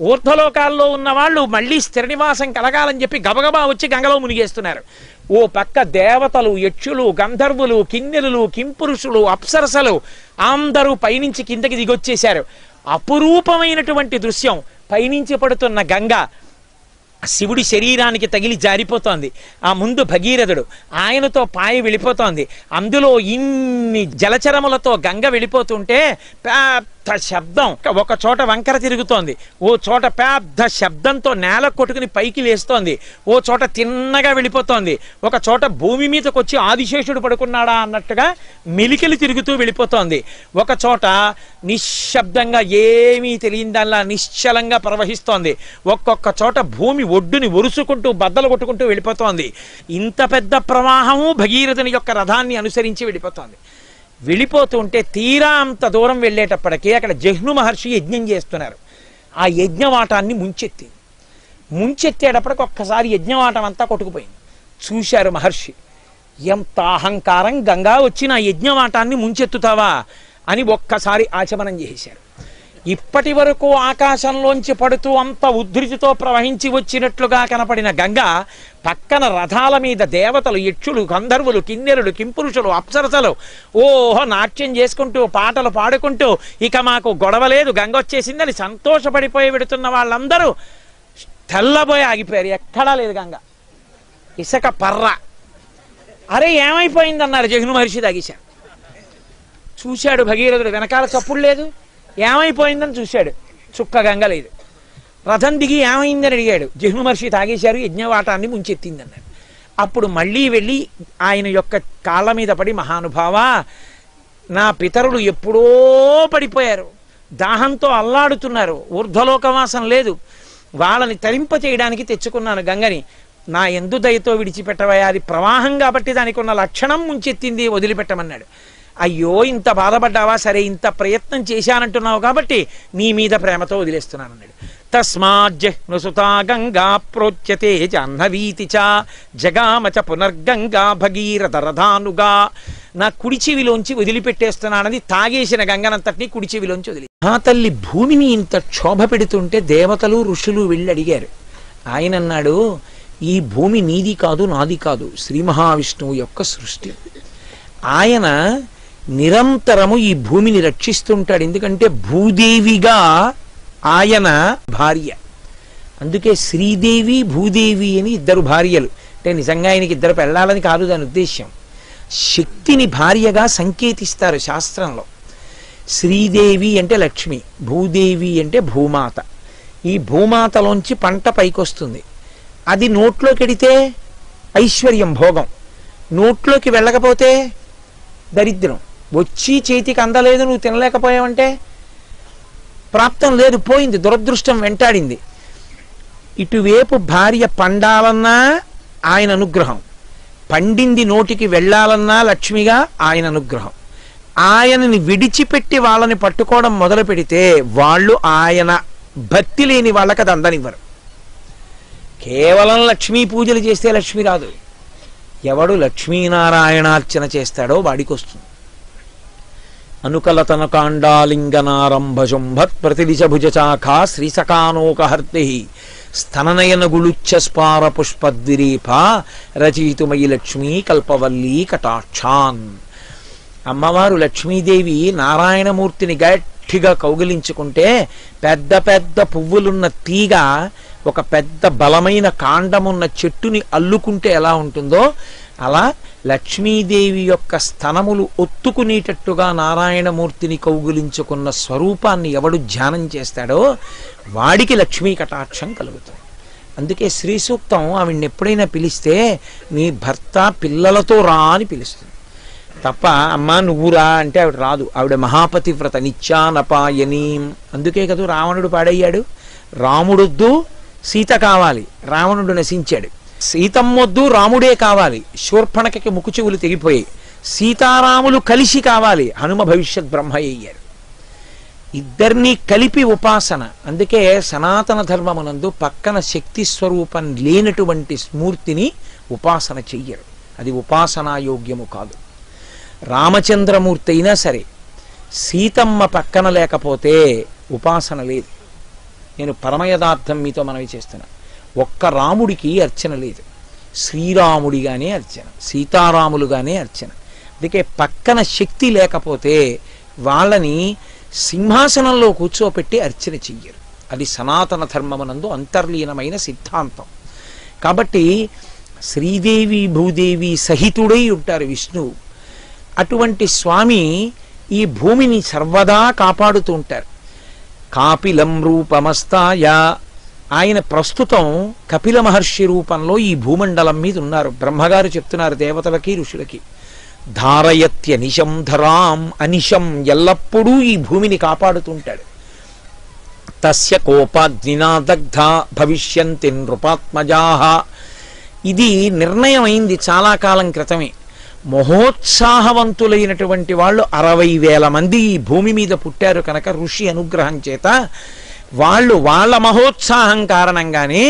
ఊర్ధ్వలోకాల్లో ఉన్న వాళ్ళు మళ్ళీ స్థిర నివాసం కలగాలని చెప్పి గబగబా వచ్చి గంగలో మునిగేస్తున్నారు. ఓ పక్క దేవతలు, యక్షులు, గంధర్వులు, కిన్నెరులు, కింపురుషులు, అప్సరసలు అందరూ పైనుంచి కిందకి దిగొచ్చేశారు. అపురూపమైనటువంటి దృశ్యం. పైనుంచి పడుతున్న గంగ శివుడి శరీరానికి తగిలి జారిపోతోంది. ఆ ముందు భగీరథుడు, ఆయనతో పాయ వెళ్ళిపోతోంది. అందులో ఇన్ని జలచరములతో గంగ వెళ్ళిపోతుంటే పెద్ద శబ్దం. ఒక చోట వంకర తిరుగుతోంది, ఓ చోట పెద్ద శబ్దంతో నేల కొట్టుకుని పైకి లేస్తోంది, ఓ చోట తిన్నగా వెళ్ళిపోతోంది, ఒక చోట భూమి మీదకి వచ్చి ఆదిశేషుడు పడుకున్నాడా అన్నట్టుగా మెలికలు తిరుగుతూ వెళ్ళిపోతోంది, ఒక చోట నిశ్శబ్దంగా ఏమీ తెలియని దానిలా నిశ్చలంగా ప్రవహిస్తోంది, ఒక్కొక్క చోట భూమి ఒడ్డుని ఒరుసుకుంటూ బద్దలు కొట్టుకుంటూ వెళ్ళిపోతోంది. ఇంత పెద్ద ప్రవాహము భగీరథుని యొక్క రథాన్ని అనుసరించి వెళ్ళిపోతోంది. వెళ్ళిపోతుంటే తీరా అంత దూరం వెళ్ళేటప్పటికీ అక్కడ జహ్ను మహర్షి యజ్ఞం చేస్తున్నారు. ఆ యజ్ఞవాటాన్ని ముంచెత్తేటప్పటికి ఒక్కసారి యజ్ఞవాటం అంతా కొట్టుకుపోయింది. చూశారు మహర్షి, ఎంత అహంకారం, గంగా వచ్చి నా యజ్ఞవాటాన్ని ముంచెత్తుతావా అని ఒక్కసారి ఆచమనం చేశారు. ఇప్పటి వరకు ఆకాశంలోంచి పడుతూ అంత ఉద్ధృతితో ప్రవహించి వచ్చినట్లుగా కనపడిన గంగ పక్కన రథాల మీద దేవతలు, యక్షులు, గంధర్వులు, కిన్నెరులు, కింపురుషులు, అప్సరసలు ఓహో నాట్యం చేసుకుంటూ పాటలు పాడుకుంటూ ఇక మాకు గొడవలేదు, గంగ వచ్చేసిందని సంతోషపడిపోయి పెడుతున్న వాళ్ళందరూ తెల్లబోయి ఆగిపోయారు. ఎక్కడా లేదు గంగ, ఇసుక పర్ర. అరే ఏమైపోయిందన్నారు. జహ్ను మహర్షి తాగేశారు. చూశాడు భగీరథుడు, వెనకాల చప్పుడు లేదు. ఏమైపోయిందని చూశాడు, చుక్క గంగ లేదు. రథం దిగి ఏమైందని అడిగాడు. జహ్ను మహర్షి తాగేశారు, యజ్ఞవాటాన్ని ముంచెత్తిందన్నాడు. అప్పుడు మళ్ళీ వెళ్ళి ఆయన యొక్క కాళ్ళ మీద పడి, మహానుభావా, నా పితరులు ఎప్పుడో పడిపోయారు, దాహంతో అల్లాడుతున్నారు, ఊర్ధ్వలోకవాసం లేదు, వాళ్ళని తరింప చేయడానికి తెచ్చుకున్నాను గంగని, నా ఎందు దయతో విడిచిపెట్టవయ్యా, అది ప్రవాహం కాబట్టి దానికి ఉన్న లక్షణం ముంచెత్తింది, వదిలిపెట్టమన్నాడు. అయ్యో ఇంత బాధపడ్డావా, సరే ఇంత ప్రయత్నం చేశానంటున్నావు కాబట్టి నీ మీద ప్రేమతో వదిలేస్తున్నాను అన్నాడు. తస్మాజ్జహ్నుసుతా గంగా ప్రోచ్యతే జాహ్నవీతి చ జగామచ పునర్గంగా భగీరథ రథానుగా. నా కుడి చెవిలోంచి వదిలిపెట్టేస్తున్నానని తాగేసిన గంగనంతటినీ కుడి చెవిలోంచి వదిలి. ఆ తల్లి భూమిని ఇంత క్షోభ పెడుతుంటే దేవతలు, ఋషులు వెళ్ళి అడిగారు. ఆయన అన్నాడు, ఈ భూమి నీది కాదు, నాది కాదు, శ్రీ మహావిష్ణువు యొక్క సృష్టి. ఆయన నిరంతరము ఈ భూమిని రక్షిస్తుంటాడు. ఎందుకంటే భూదేవిగా ఆయన భార్య. అందుకే శ్రీదేవి, భూదేవి అని ఇద్దరు భార్యలు. అంటే నిజంగా ఆయనకి ఇద్దరు పెళ్ళాలని కాదు దాని ఉద్దేశ్యం. శక్తిని భార్యగా సంకేతిస్తారు శాస్త్రంలో. శ్రీదేవి అంటే లక్ష్మి, భూదేవి అంటే భూమాత. ఈ భూమాతలోంచి పంట పైకొస్తుంది. అది నోట్లోకి ఎడితే ఐశ్వర్యం, భోగం. నోట్లోకి వెళ్ళకపోతే దరిద్రం. వచ్చి చేతికి అందలేదు, నువ్వు తినలేకపోయావంటే ప్రాప్తం లేదు, పోయింది, దురదృష్టం వెంటాడింది. ఇటువైపు భార్య పండాలన్నా ఆయన అనుగ్రహం, పండింది నోటికి వెళ్ళాలన్నా లక్ష్మిగా ఆయన అనుగ్రహం. ఆయనని విడిచిపెట్టి వాళ్ళని పట్టుకోవడం మొదలు పెడితే వాళ్ళు ఆయన భక్తి లేని వాళ్ళకి అది అందనివ్వరు. కేవలం లక్ష్మీ పూజలు చేస్తే లక్ష్మి రాదు. ఎవడు లక్ష్మీనారాయణార్చన చేస్తాడో వాడికి వస్తుంది. అనుకలతనకాండాలింగనారంభశుంభత్ ప్రతిదిశ భుజచాఖా శ్రీసకానోకహర్తి స్తననయన గుళుచ్చ స్పార పుష్పద్విరీప రచయితుమయి లక్ష్మీ కల్పవల్లీ కటాక్షాన్. అమ్మవారు లక్ష్మీదేవి నారాయణమూర్తిని గట్టిగా కౌగిలించుకుంటే పెద్ద పెద్ద పువ్వులున్న తీగ ఒక పెద్ద బలమైన కాండమున్న చెట్టుని అల్లుకుంటే ఎలా ఉంటుందో అలా లక్ష్మీదేవి యొక్క స్తనములు ఒత్తుకునేటట్టుగా నారాయణమూర్తిని కౌగులించుకున్న స్వరూపాన్ని ఎవడు ధ్యానం చేస్తాడో వాడికి లక్ష్మీ కటాక్షం కలుగుతుంది. అందుకే శ్రీ సూక్తం ఆవిడ్ని ఎప్పుడైనా పిలిస్తే నీ భర్త పిల్లలతో రా అని పిలుస్తుంది తప్ప అమ్మా నువ్వు రా అంటే ఆవిడ రాదు. ఆవిడ మహాపతివ్రత, నిత్యానపాయనీం. అందుకే కదా రావణుడు పాడయ్యాడు, రాముడొద్దు సీత కావాలి, రావణుడు నశించాడు. సీతమ్మొద్దు రాముడే కావాలి, శూర్పణఖకి ముక్కు చెవులు తెగిపోయాయి. సీతారాములు కలిసి కావాలి, హనుమ భవిష్యత్ బ్రహ్మ అయ్యారు. ఇద్దరినీ కలిపి ఉపాసన. అందుకే సనాతన ధర్మమునందు పక్కన శక్తి స్వరూపం లేనటువంటి స్మూర్తిని ఉపాసన చెయ్యరు. అది ఉపాసనాయోగ్యము కాదు. రామచంద్రమూర్తి అయినా సరే సీతమ్మ పక్కన లేకపోతే ఉపాసన లేదు. నేను పరమయథార్థం మీతో మనవి చేస్తున్నా. ఒక్క రాముడికి అర్చన లేదు, శ్రీరాముడిగానే అర్చన, సీతారాములుగానే అర్చన. అందుకే పక్కన శక్తి లేకపోతే వాళ్ళని సింహాసనంలో కూర్చోపెట్టి అర్చన చెయ్యరు. అది సనాతన ధర్మమునందు అంతర్లీనమైన సిద్ధాంతం. కాబట్టి శ్రీదేవి భూదేవి సహితుడై ఉంటారు విష్ణువు. అటువంటి స్వామి ఈ భూమిని సర్వదా కాపాడుతూ ఉంటారు. కాపిలం రూపమస్తాయ, ఆయన ప్రస్తుతం కపిల మహర్షి రూపంలో ఈ భూమండలం మీద ఉన్నారు. బ్రహ్మగారు చెప్తున్నారు దేవతలకి ఋషులకి, ధారయత్యనిశం ధరాం, అనిశం ఎల్లప్పుడూ ఈ భూమిని కాపాడుతుంటాడు. తస్య కోపాగ్నినా దగ్ధ భవిష్యంతి నృపాత్మజాః. ఇది నిర్ణయం అయింది చాలా కాలం క్రితమే. మహోత్సాహవంతులైనటువంటి వాళ్ళు 60,000 మంది ఈ భూమి మీద పుట్టారు కనుక ఋషి అనుగ్రహం చేత వాళ్ళు వాళ్ళ మహోత్సాహం కారణంగానే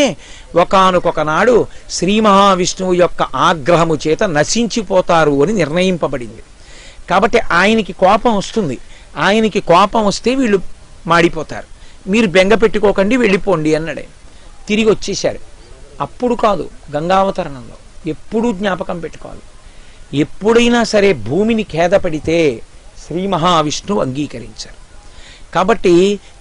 ఒకానొక నాడు శ్రీ మహావిష్ణువు యొక్క ఆగ్రహము చేత నశించిపోతారు అని నిర్ణయింపబడింది. కాబట్టి ఆయనకి కోపం వస్తుంది. ఆయనకి కోపం వస్తే వీళ్ళు మాడిపోతారు. మీరు బెంగ పెట్టుకోకండి, వెళ్ళిపోండి అన్నాడు. తిరిగి వచ్చేశారు. అప్పుడు కాదు, గంగావతరణంలో. ఎప్పుడూ జ్ఞాపకం పెట్టుకోవాలి. ఎప్పుడైనా సరే భూమిని ఖేదపడితే శ్రీ మహావిష్ణువు అంగీకరించారు. కాబట్టి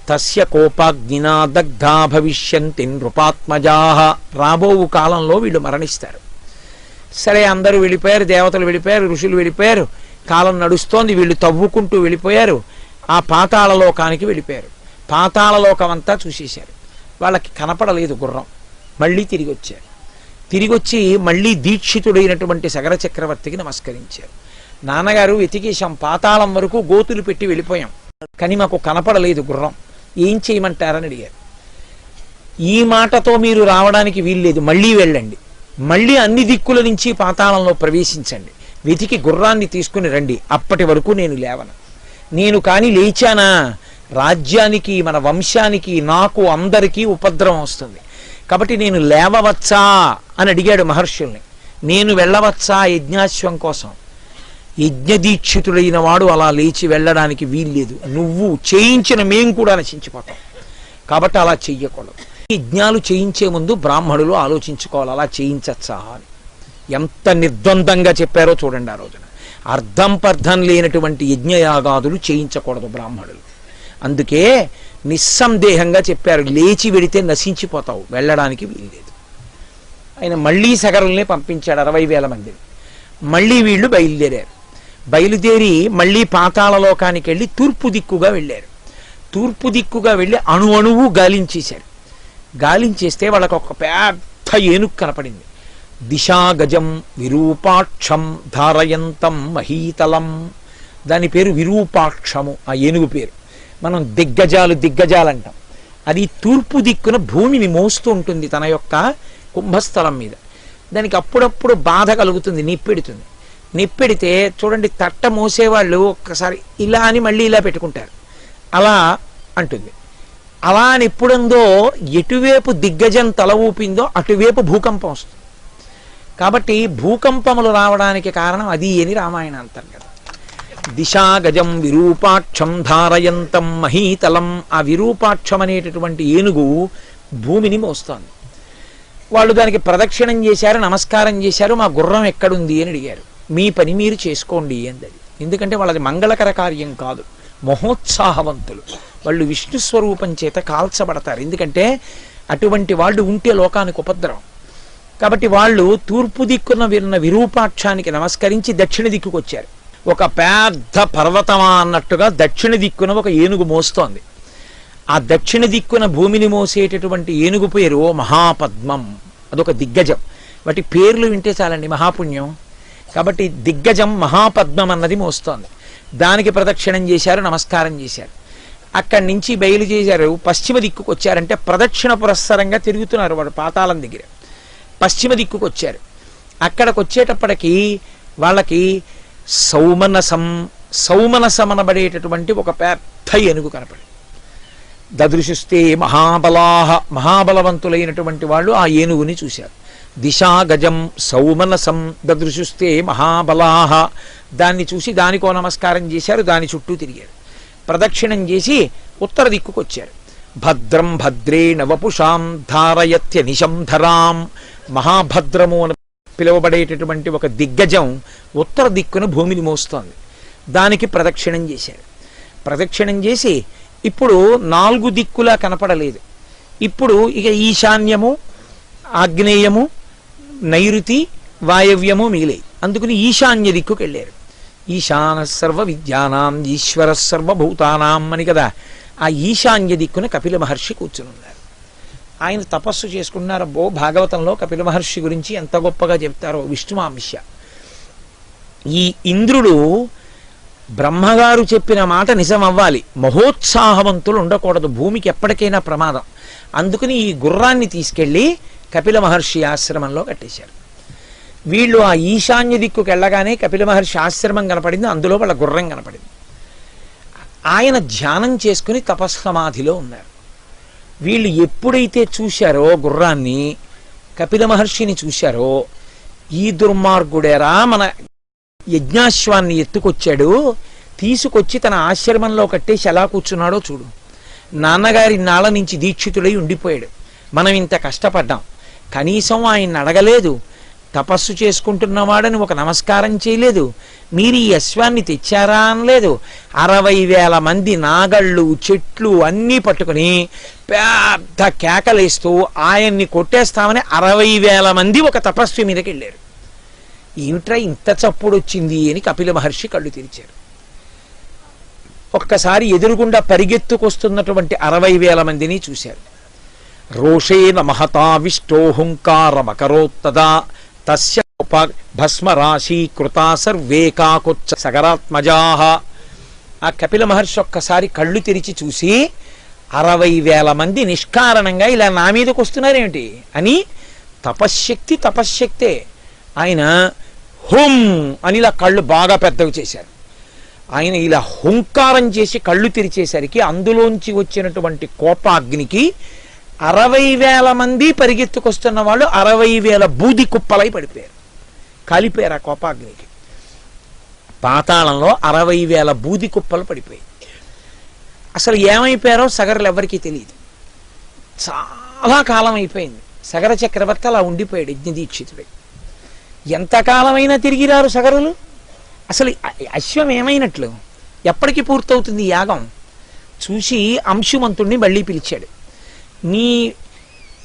తస్య కోపాగ్నినా దగ్ధా భవిష్యంతి నృపాత్మజాః. రాబోవు కాలంలో వీళ్ళు మరణిస్తారు. సరే, అందరూ వెళ్ళిపోయారు, దేవతలు వెళ్ళిపోయారు, ఋషులు వెళ్ళిపోయారు, కాలం నడుస్తోంది. వీళ్ళు తవ్వుకుంటూ వెళ్ళిపోయారు, ఆ పాతాళలోకానికి వెళ్ళిపోయారు. పాతాళలోకం అంతా చూసేశారు. వాళ్ళకి కనపడలేదు గుర్రం. మళ్ళీ తిరిగి వచ్చారు. తిరిగొచ్చి మళ్ళీ దీక్షితుడైనటువంటి సగర చక్రవర్తికి నమస్కరించారు. నాన్నగారు, వెతికేశాం, పాతాళం వరకు గోతులు పెట్టి వెళ్ళిపోయాం, కానీ మాకు కనపడలేదు గుర్రం, ఏం చేయమంటారని అడిగారు. ఈ మాటతో మీరు రావడానికి వీల్లేదు, మళ్ళీ వెళ్ళండి, మళ్ళీ అన్ని దిక్కుల నుంచి పాతాళంలో ప్రవేశించండి, వెతికి గుర్రాన్ని తీసుకుని రండి, అప్పటి వరకు నేను లేవను. నేను కానీ లేచానా రాజ్యానికి, మన వంశానికి, నాకు, అందరికీ ఉపద్రవం వస్తుంది. కాబట్టి నేను లేవవచ్చా అని అడిగాడు మహర్షుల్ని. నేను వెళ్ళవచ్చా యజ్ఞాశ్వం కోసం? యజ్ఞదీక్షితుడైన వాడు అలా లేచి వెళ్ళడానికి వీల్లేదు. నువ్వు చేయించిన మేము కూడా నశించిపోతాం, కాబట్టి అలా చెయ్యకూడదు. యజ్ఞాలు చేయించే ముందు బ్రాహ్మణులు ఆలోచించుకోవాలి, అలా చేయించచ్చా అని. ఎంత నిర్ద్వందంగా చెప్పారో చూడండి. ఆ రోజున అర్థం పర్థం లేనటువంటి యజ్ఞయాగాదులు చేయించకూడదు బ్రాహ్మణులు. అందుకే నిస్సందేహంగా చెప్పారు, లేచి వెడితే నశించిపోతావు, వెళ్ళడానికి వీల్లేదు. ఆయన మళ్ళీ సగరుల్ని పంపించాడు 60,000 మందిని. మళ్ళీ వీళ్ళు బయలుదేరారు. బయలుదేరి మళ్ళీ పాతాళలోకానికి వెళ్ళి తూర్పు దిక్కుగా వెళ్ళారు. తూర్పు దిక్కుగా వెళ్ళి అణువు గాలించేశారు. గాలించేస్తే వాళ్ళకు ఒక పెద్ద ఏనుగు కనపడింది. దిశాగజం విరూపాక్షం ధారయంతం మహీతలం. దాని పేరు విరూపాక్షము, ఆ ఏనుగు పేరు. మనం దిగ్గజాలు అంటాం. అది తూర్పు దిక్కున భూమిని మోస్తూ ఉంటుంది తన యొక్క కుంభస్థలం మీద. దానికి అప్పుడప్పుడు బాధ కలుగుతుంది, నిప్పెడుతుంది. నిప్పెడితే చూడండి, తట్ట మోసేవాళ్ళు ఒక్కసారి ఇలా అని మళ్ళీ ఇలా పెట్టుకుంటారు, అలా అంటుంది. అలా అని ఎప్పుడందో ఎటువైపు దిగ్గజం తల ఊపిందో అటువైపు భూకంపం వస్తుంది. కాబట్టి భూకంపములు రావడానికి కారణం అది అని రామాయణ అంతర్గతం. దిశాగజం విరూపాక్షం ధారయంతం మహీతలం. ఆ విరూపాక్షం అనేటటువంటి ఏనుగు భూమిని మోస్తోంది. వాళ్ళు దానికి ప్రదక్షిణం చేశారు, నమస్కారం చేశారు. మా గుర్రం ఎక్కడుంది అని అడిగారు. మీ పని మీరు చేసుకోండి అందది. ఎందుకంటే వాళ్ళది మంగళకర కార్యం కాదు, మహోత్సాహవంతులు. వాళ్ళు విష్ణు స్వరూపం చేత కాల్చబడతారు. ఎందుకంటే అటువంటి వాళ్ళు ఉంటే లోకానికి ఉపద్రవం. కాబట్టి వాళ్ళు తూర్పు దిక్కున విన్న విరూపాక్షానికి నమస్కరించి దక్షిణ దిక్కుకు వచ్చారు. ఒక పెద్ద పర్వతమా అన్నట్టుగా దక్షిణ దిక్కున ఒక ఏనుగు మోస్తోంది. ఆ దక్షిణ దిక్కున భూమిని మోసేటటువంటి ఏనుగు పేరు మహాపద్మం. అదొక దిగ్గజం. వాటి పేర్లు వింటే చాలండి, మహాపుణ్యం. కాబట్టి దిగ్గజం మహాపద్మం అన్నది మోస్తోంది. దానికి ప్రదక్షిణం చేశారు, నమస్కారం చేశారు. అక్కడి నుంచి బయలుదేరారు, పశ్చిమ దిక్కుకు వచ్చారంటే ప్రదక్షిణ పురస్సరంగా తిరుగుతున్నారు వాడు పాతాళం దగ్గర. పశ్చిమ దిక్కుకు వచ్చారు. అక్కడికి వచ్చేటప్పటికి వాళ్ళకి సౌమనసం అనబడేటటువంటి ఒక పెద్ద ఏనుగు కనపడి, దదృశిస్తే మహాబలవంతులైనటువంటి వాళ్ళు ఆ ఏనుగుని చూశారు. దిశా గజం సౌమనసం దదృశిస్తే మహాబలాహ, దాన్ని చూసి దానికో నమస్కారం చేశారు, దాని చుట్టూ తిరిగారు. ప్రదక్షిణం చేసి ఉత్తర దిక్కుకు వచ్చారు. భద్రం భద్రేణ వపుషాం ధారయత్య నిశంధరాం, మహాభద్రము అని పిలువబడేటటువంటి ఒక దిగ్గజం ఉత్తర దిక్కున భూమిని మోస్తోంది. దానికి ప్రదక్షిణం చేశారు. ప్రదక్షిణం చేసి ఇప్పుడు 4 దిక్కులా కనపడలేదు. ఇప్పుడు ఇక ఈశాన్యము, ఆగ్నేయము, నైరుతి, వాయవ్యము మిగిలాయి. అందుకని ఈశాన్య దిక్కుకు వెళ్ళారు. ఈశాన సర్వ విద్యానాం ఈశ్వర సర్వభూతానాం అని కదా, ఆ ఈశాన్య దిక్కున కపిల మహర్షి కూర్చుని ఉన్నారు. ఆయన తపస్సు చేసుకున్నారు. భాగవతంలో కపిల మహర్షి గురించి ఎంత గొప్పగా చెప్తారో విష్ణుమాంశ. ఈ ఇంద్రుడు బ్రహ్మగారు చెప్పిన మాట నిజం అవ్వాలి, మహోత్సాహవంతులు ఉండకూడదు, భూమికి ఎప్పటికైనా ప్రమాదం. అందుకని ఈ గుర్రాన్ని తీసుకెళ్ళి కపిల మహర్షి ఆశ్రమంలో కట్టేశారు. వీళ్ళు ఆ ఈశాన్య దిక్కుకు వెళ్ళగానే కపిల మహర్షి ఆశ్రమం కనపడింది, అందులో వాళ్ళ గుర్రం కనపడింది. ఆయన ధ్యానం చేసుకుని తపస్సమాధిలో ఉన్నారు. వీళ్ళు ఎప్పుడైతే చూశారో గుర్రాన్ని, కపిల మహర్షిని చూశారో, ఈ దుర్మార్గుడేరా మన యజ్ఞాశ్వాన్ని ఎత్తుకొచ్చాడు, తీసుకొచ్చి తన ఆశ్రమంలో కట్టేసి ఎలా కూర్చున్నాడో చూడు. నాన్నగారి నాళ్ళ నుంచి దీక్షితుడై ఉండిపోయాడు, మనం ఇంత కష్టపడ్డాం, కనీసం ఆయన్ని అడగలేదు, తపస్సు చేసుకుంటున్నవాడని ఒక నమస్కారం చేయలేదు, మీరు ఈ అశ్వాన్ని తెచ్చారా అనలేదు. 60,000 మంది నాగళ్ళు చెట్లు అన్నీ పట్టుకుని పెద్ద కేకలేస్తూ ఆయన్ని కొట్టేస్తామని 60,000 మంది ఒక తపస్వి మీదకి వెళ్ళారు. ఏమిట్రా ఇంత చప్పుడు వచ్చింది అని కపిల మహర్షి కళ్ళు తెరిచారు. ఒక్కసారి ఎదురుగుండా పరిగెత్తుకొస్తున్నటువంటి 60,000 మందిని చూశారు. రోషేన మహతావిష్టోహుంకారమకరోత్తదా తస్య భస్మరాశి కృతా సర్వే కాకుచ్చ సగరాత్మజాహ. ఆ కపిల మహర్షి ఒక్కసారి కళ్ళు తెరిచి చూసి 60,000 మంది నిష్కారణంగా ఇలా నా మీదకి వస్తున్నారేమిటి అని, తపశ్శక్తే. ఆయన హుం అని ఇలా కళ్ళు బాగా పెద్దవి చేశారు. ఆయన ఇలా హుంకారం చేసి కళ్ళు తెరిచేసరికి అందులోంచి వచ్చినటువంటి కోపాగ్నికి 60,000 మంది పరిగెత్తుకొస్తున్న వాళ్ళు 60,000 బూది కుప్పలై పడిపోయారు, కాలిపోయారు ఆ కోపాగ్నికి. పాతాళంలో 60,000 బూది కుప్పలు పడిపోయాయి. అసలు ఏమైపోయారో సగరులు ఎవరికీ తెలియదు. చాలా కాలం అయిపోయింది. సగర చక్రవర్తి అలా ఉండిపోయాడు యజ్ఞదీక్షితుడై. ఎంతకాలమైనా తిరిగి రారు సగరులు. అసలు అశ్వం ఏమైనట్లు, ఎప్పటికీ పూర్తవుతుంది యాగం? చూసి అంశుమంతుణ్ణి మళ్ళీ పిలిచాడు. నీ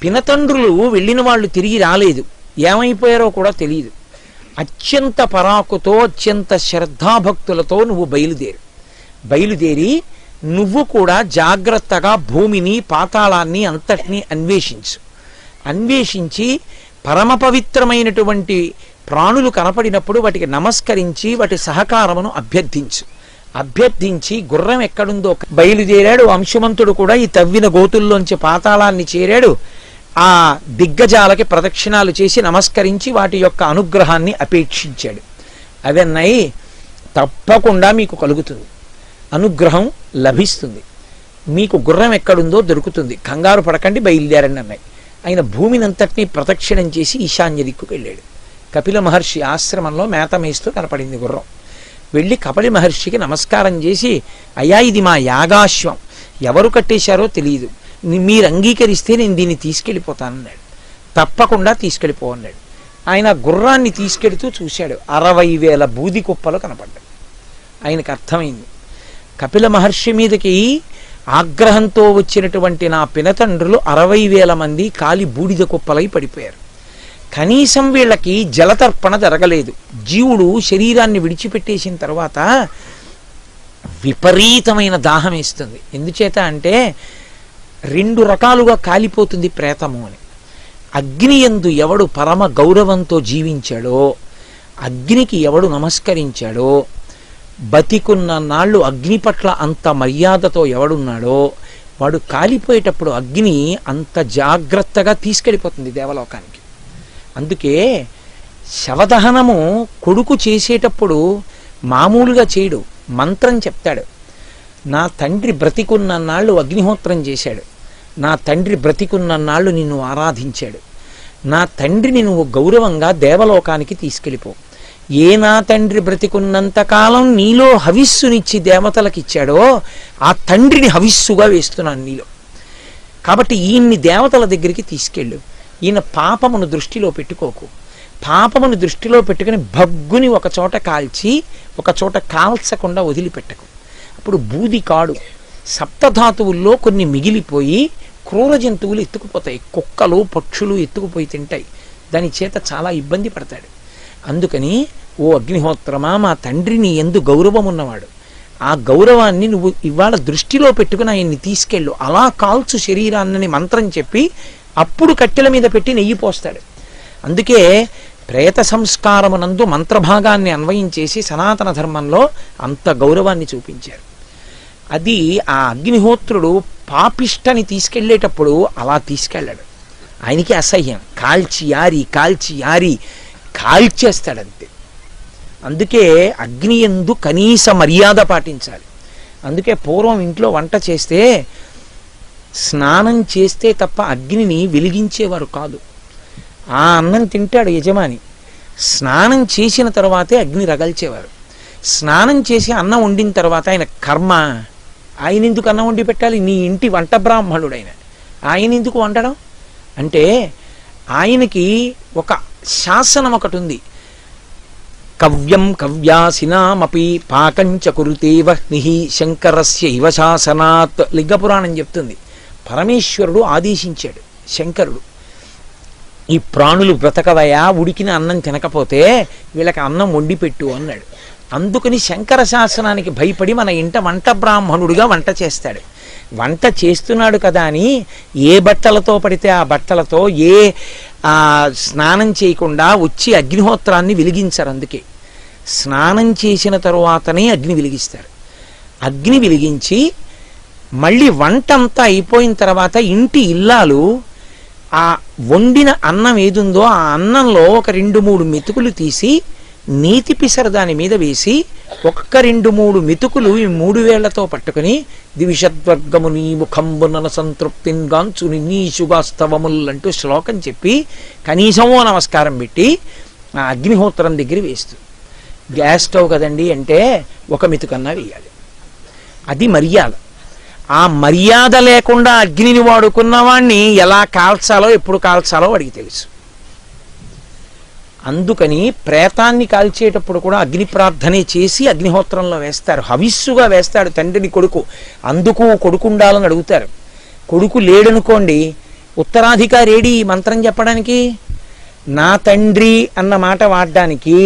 పినతండ్రులు వెళ్ళిన వాళ్ళు తిరిగి రాలేదు, ఏమైపోయారో కూడా తెలియదు. అత్యంత పరాకుతో అత్యంత శ్రద్ధాభక్తులతో నువ్వు బయలుదేరి నువ్వు కూడా జాగ్రత్తగా భూమిని పాతాళాన్ని అంతటినీ అన్వేషించి పరమ పవిత్రమైనటువంటి ప్రాణులు కనపడినప్పుడు వాటికి నమస్కరించి వాటి సహకారమును అభ్యర్థించి గుర్రం ఎక్కడుందో బయలుదేరాడు. అంశుమంతుడు కూడా ఈ తవ్విన గోతుల్లోంచి పాతాళాన్ని చేరాడు. ఆ దిగ్గజాలకి ప్రదక్షిణాలు చేసి నమస్కరించి వాటి యొక్క అనుగ్రహాన్ని అపేక్షించాడు. అవన్నయి తప్పకుండా మీకు కలుగుతుంది, అనుగ్రహం లభిస్తుంది, మీకు గుర్రం ఎక్కడుందో దొరుకుతుంది, కంగారు పడకండి, బయలుదేరండి అన్నాయి. ఆయన భూమినంతటినీ ప్రదక్షిణం చేసి ఈశాన్య దిక్కుకు వెళ్ళాడు. కపిల మహర్షి ఆశ్రమంలో మేత మేస్తూ కనపడింది గుర్రం. వెళ్ళి కపిల మహర్షికి నమస్కారం చేసి, అయ్యా ఇది మా యాగాశ్వం, ఎవరు కట్టేశారో తెలియదు, మీరు అంగీకరిస్తే నేను దీన్ని తీసుకెళ్ళిపోతానన్నాడు. తప్పకుండా తీసుకెళ్ళిపో అన్నాడు. ఆయన గుర్రాన్ని తీసుకెడుతూ చూశాడు. 60,000 బూది కుప్పలు కనపడ్డాయి. ఆయనకు అర్థమైంది, కపిల మహర్షి మీదకి ఆగ్రహంతో వచ్చినటువంటి నా పినతండ్రులు 60,000 మంది కాలి బూడిద కుప్పలై పడిపోయారు. కనీసం వీళ్ళకి జలతర్పణ జరగలేదు. జీవుడు శరీరాన్ని విడిచిపెట్టేసిన తర్వాత విపరీతమైన దాహం వేస్తుంది. ఎందుచేత అంటే 2 రకాలుగా కాలిపోతుంది ప్రేతము అని. అగ్ని యందు ఎవడు పరమ గౌరవంతో జీవించాడో, అగ్నికి ఎవడు నమస్కరించాడో, బతికున్న నాళ్ళు అగ్ని పట్ల అంత మర్యాదతో ఎవడున్నాడో వాడు కాలిపోయేటప్పుడు అగ్ని అంత జాగ్రత్తగా తీసుకెళ్ళిపోతుంది దేవలోకానికి. అందుకే శవదహనము కొడుకు చేసేటప్పుడు మామూలుగా చేయడు, మంత్రం చెప్తాడు. నా తండ్రి బ్రతికున్నన్నాళ్ళు అగ్నిహోత్రం చేశాడు, నా తండ్రి బ్రతికున్నన్నాళ్ళు నిన్ను ఆరాధించాడు, నా తండ్రిని నువ్వు గౌరవంగా దేవలోకానికి తీసుకెళ్ళిపో. ఏ నా తండ్రి బ్రతికున్నంతకాలం నీలో హవిస్సునిచ్చి దేవతలకిచ్చాడో ఆ తండ్రిని హవిస్సుగా వేస్తున్నాను నీలో. కాబట్టి ఈయన్ని దేవతల దగ్గరికి తీసుకెళ్ళు. ఈయన పాపమును దృష్టిలో పెట్టుకోకు. పాపమును దృష్టిలో పెట్టుకుని భగ్గుని ఒక చోట కాల్చి ఒక చోట కాల్చకుండా వదిలిపెట్టకు. అప్పుడు బూది కాడు, సప్తధాతువుల్లో కొన్ని మిగిలిపోయి క్రూర జంతువులు ఎత్తుకుపోతాయి, కుక్కలు పక్షులు ఎత్తుకుపోయి తింటాయి. దాని చేత చాలా ఇబ్బంది పడతాడు. అందుకని ఓ అగ్నిహోత్రమా, మా తండ్రిని ఎందు గౌరవం ఉన్నవాడు, ఆ గౌరవాన్ని నువ్వు ఇవాళ దృష్టిలో పెట్టుకుని ఆయన్ని తీసుకెళ్ళు, అలా కాల్చు శరీరాన్ని మంత్రం చెప్పి అప్పుడు కట్టెల మీద పెట్టి నెయ్యి పోస్తాడు. అందుకే ప్రేత సంస్కారమునందు మంత్రభాగాన్ని అన్వయించేసి సనాతన ధర్మంలో అంత గౌరవాన్ని చూపించారు. అది ఆ అగ్నిహోత్రుడు పాపిష్టని తీసుకెళ్లేటప్పుడు అలా తీసుకెళ్ళాడు. ఆయనకి అసహ్యం, కాల్చి యారి కాల్చేస్తాడంతే. అందుకే అగ్ని యందు కనీస మర్యాద పాటించాలి. అందుకే పూర్వం ఇంట్లో వంట చేస్తే స్నానం చేస్తే తప్ప అగ్నిని వెలిగించేవారు కాదు. ఆ అన్నం తింటాడు యజమాని, స్నానం చేసిన తర్వాతే అగ్ని రగల్చేవారు. స్నానం చేసి అన్నం వండిన తర్వాత ఆయన కర్మ, ఆయన ఎందుకు అన్నం వండి పెట్టాలి? నీ ఇంటి వంట బ్రాహ్మణుడు ఆయన ఎందుకు వండడం అంటే ఆయనకి ఒక శాసనం ఒకటి ఉంది. కవ్యం కవ్యాసినామపి పాకంచ కురుతే వహ్నిః శంకరస్య ఇవ శాసనాత్ లింగపురాణం చెప్తుంది. పరమేశ్వరుడు ఆదేశించాడు, శంకరుడు ఈ ప్రాణులు బ్రతకవయా, ఉడికిన అన్నం తినకపోతే వీళ్ళకి అన్నం వండి పెట్టు అన్నాడు. అందుకని శంకర శాసనానికి భయపడి మన ఇంట వంట బ్రాహ్మణుడిగా వంట చేస్తాడు. వంట చేస్తున్నాడు కదా అని ఏ బట్టలతో పడితే ఆ బట్టలతో స్నానం చేయకుండా వచ్చి అగ్నిహోత్రాన్ని వెలిగించరు. అందుకే స్నానం చేసిన తరువాతనే అగ్ని వెలిగిస్తారు. అగ్ని వెలిగించి మళ్ళీ వంట అంతా అయిపోయిన తర్వాత ఇంటి ఇల్లాలు ఆ వండిన అన్నం ఏదుందో ఆ అన్నంలో ఒక 2-3 మెతుకులు తీసి నీతి పిసర దాని మీద వేసి ఒక్క 2-3 మెతుకులు ఈ 3 వేళ్లతో పట్టుకుని దివిషద్వర్గము నీ ముఖంబున సంతృప్తిన్ గాంచు నీశుగాస్తవముల్ అంటూ శ్లోకం చెప్పి కనీసమో నమస్కారం పెట్టి ఆ అగ్నిహోత్రం దగ్గర వేస్తూ, గ్యాస్ స్టవ్ కదండి అంటే ఒక మెతుకన్నా వేయాలి. అది మర్యాద. ఆ మర్యాద లేకుండా అగ్నిని వాడుకున్నవాణ్ణి ఎలా కాల్చాలో ఎప్పుడు కాల్చాలో వాడికి తెలుసు. అందుకని ప్రేతాన్ని కాల్చేటప్పుడు కూడా అగ్ని ప్రార్థనే చేసి అగ్నిహోత్రంలో వేస్తారు, హవిస్సుగా వేస్తాడు తండ్రిని కొడుకు. అందుకు కొడుకు ఉండాలని అడుగుతారు. కొడుకు లేడనుకోండి, ఉత్తరాధికారి ఏడి మంత్రం చెప్పడానికి? నా తండ్రి అన్న మాట వాడడానికి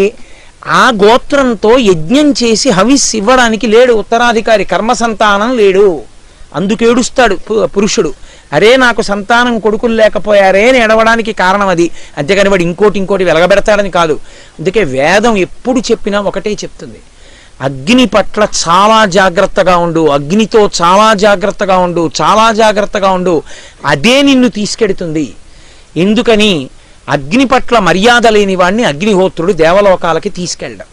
ఆ గోత్రంతో యజ్ఞం చేసి హవిస్ ఇవ్వడానికి లేడు ఉత్తరాధికారి, కర్మ సంతానం లేడు. అందుకేడుస్తాడు పురుషుడు, అరే నాకు సంతానం కొడుకులు లేకపోయారే అని ఎడవడానికి కారణం అది. అంతేగాని వాడు ఇంకోటి వెలగబెడతాడని కాదు. అందుకే వేదం ఎప్పుడు చెప్పినా ఒకటే చెప్తుంది, అగ్ని పట్ల చాలా జాగ్రత్తగా ఉండు, అగ్నితో చాలా జాగ్రత్తగా ఉండు, చాలా జాగ్రత్తగా ఉండు, అదే నిన్ను తీసుకెడుతుంది. ఎందుకని? అగ్ని పట్ల మర్యాద లేని వాడిని అగ్నిహోత్రుడు దేవలోకాలకి తీసుకెళ్ళడం.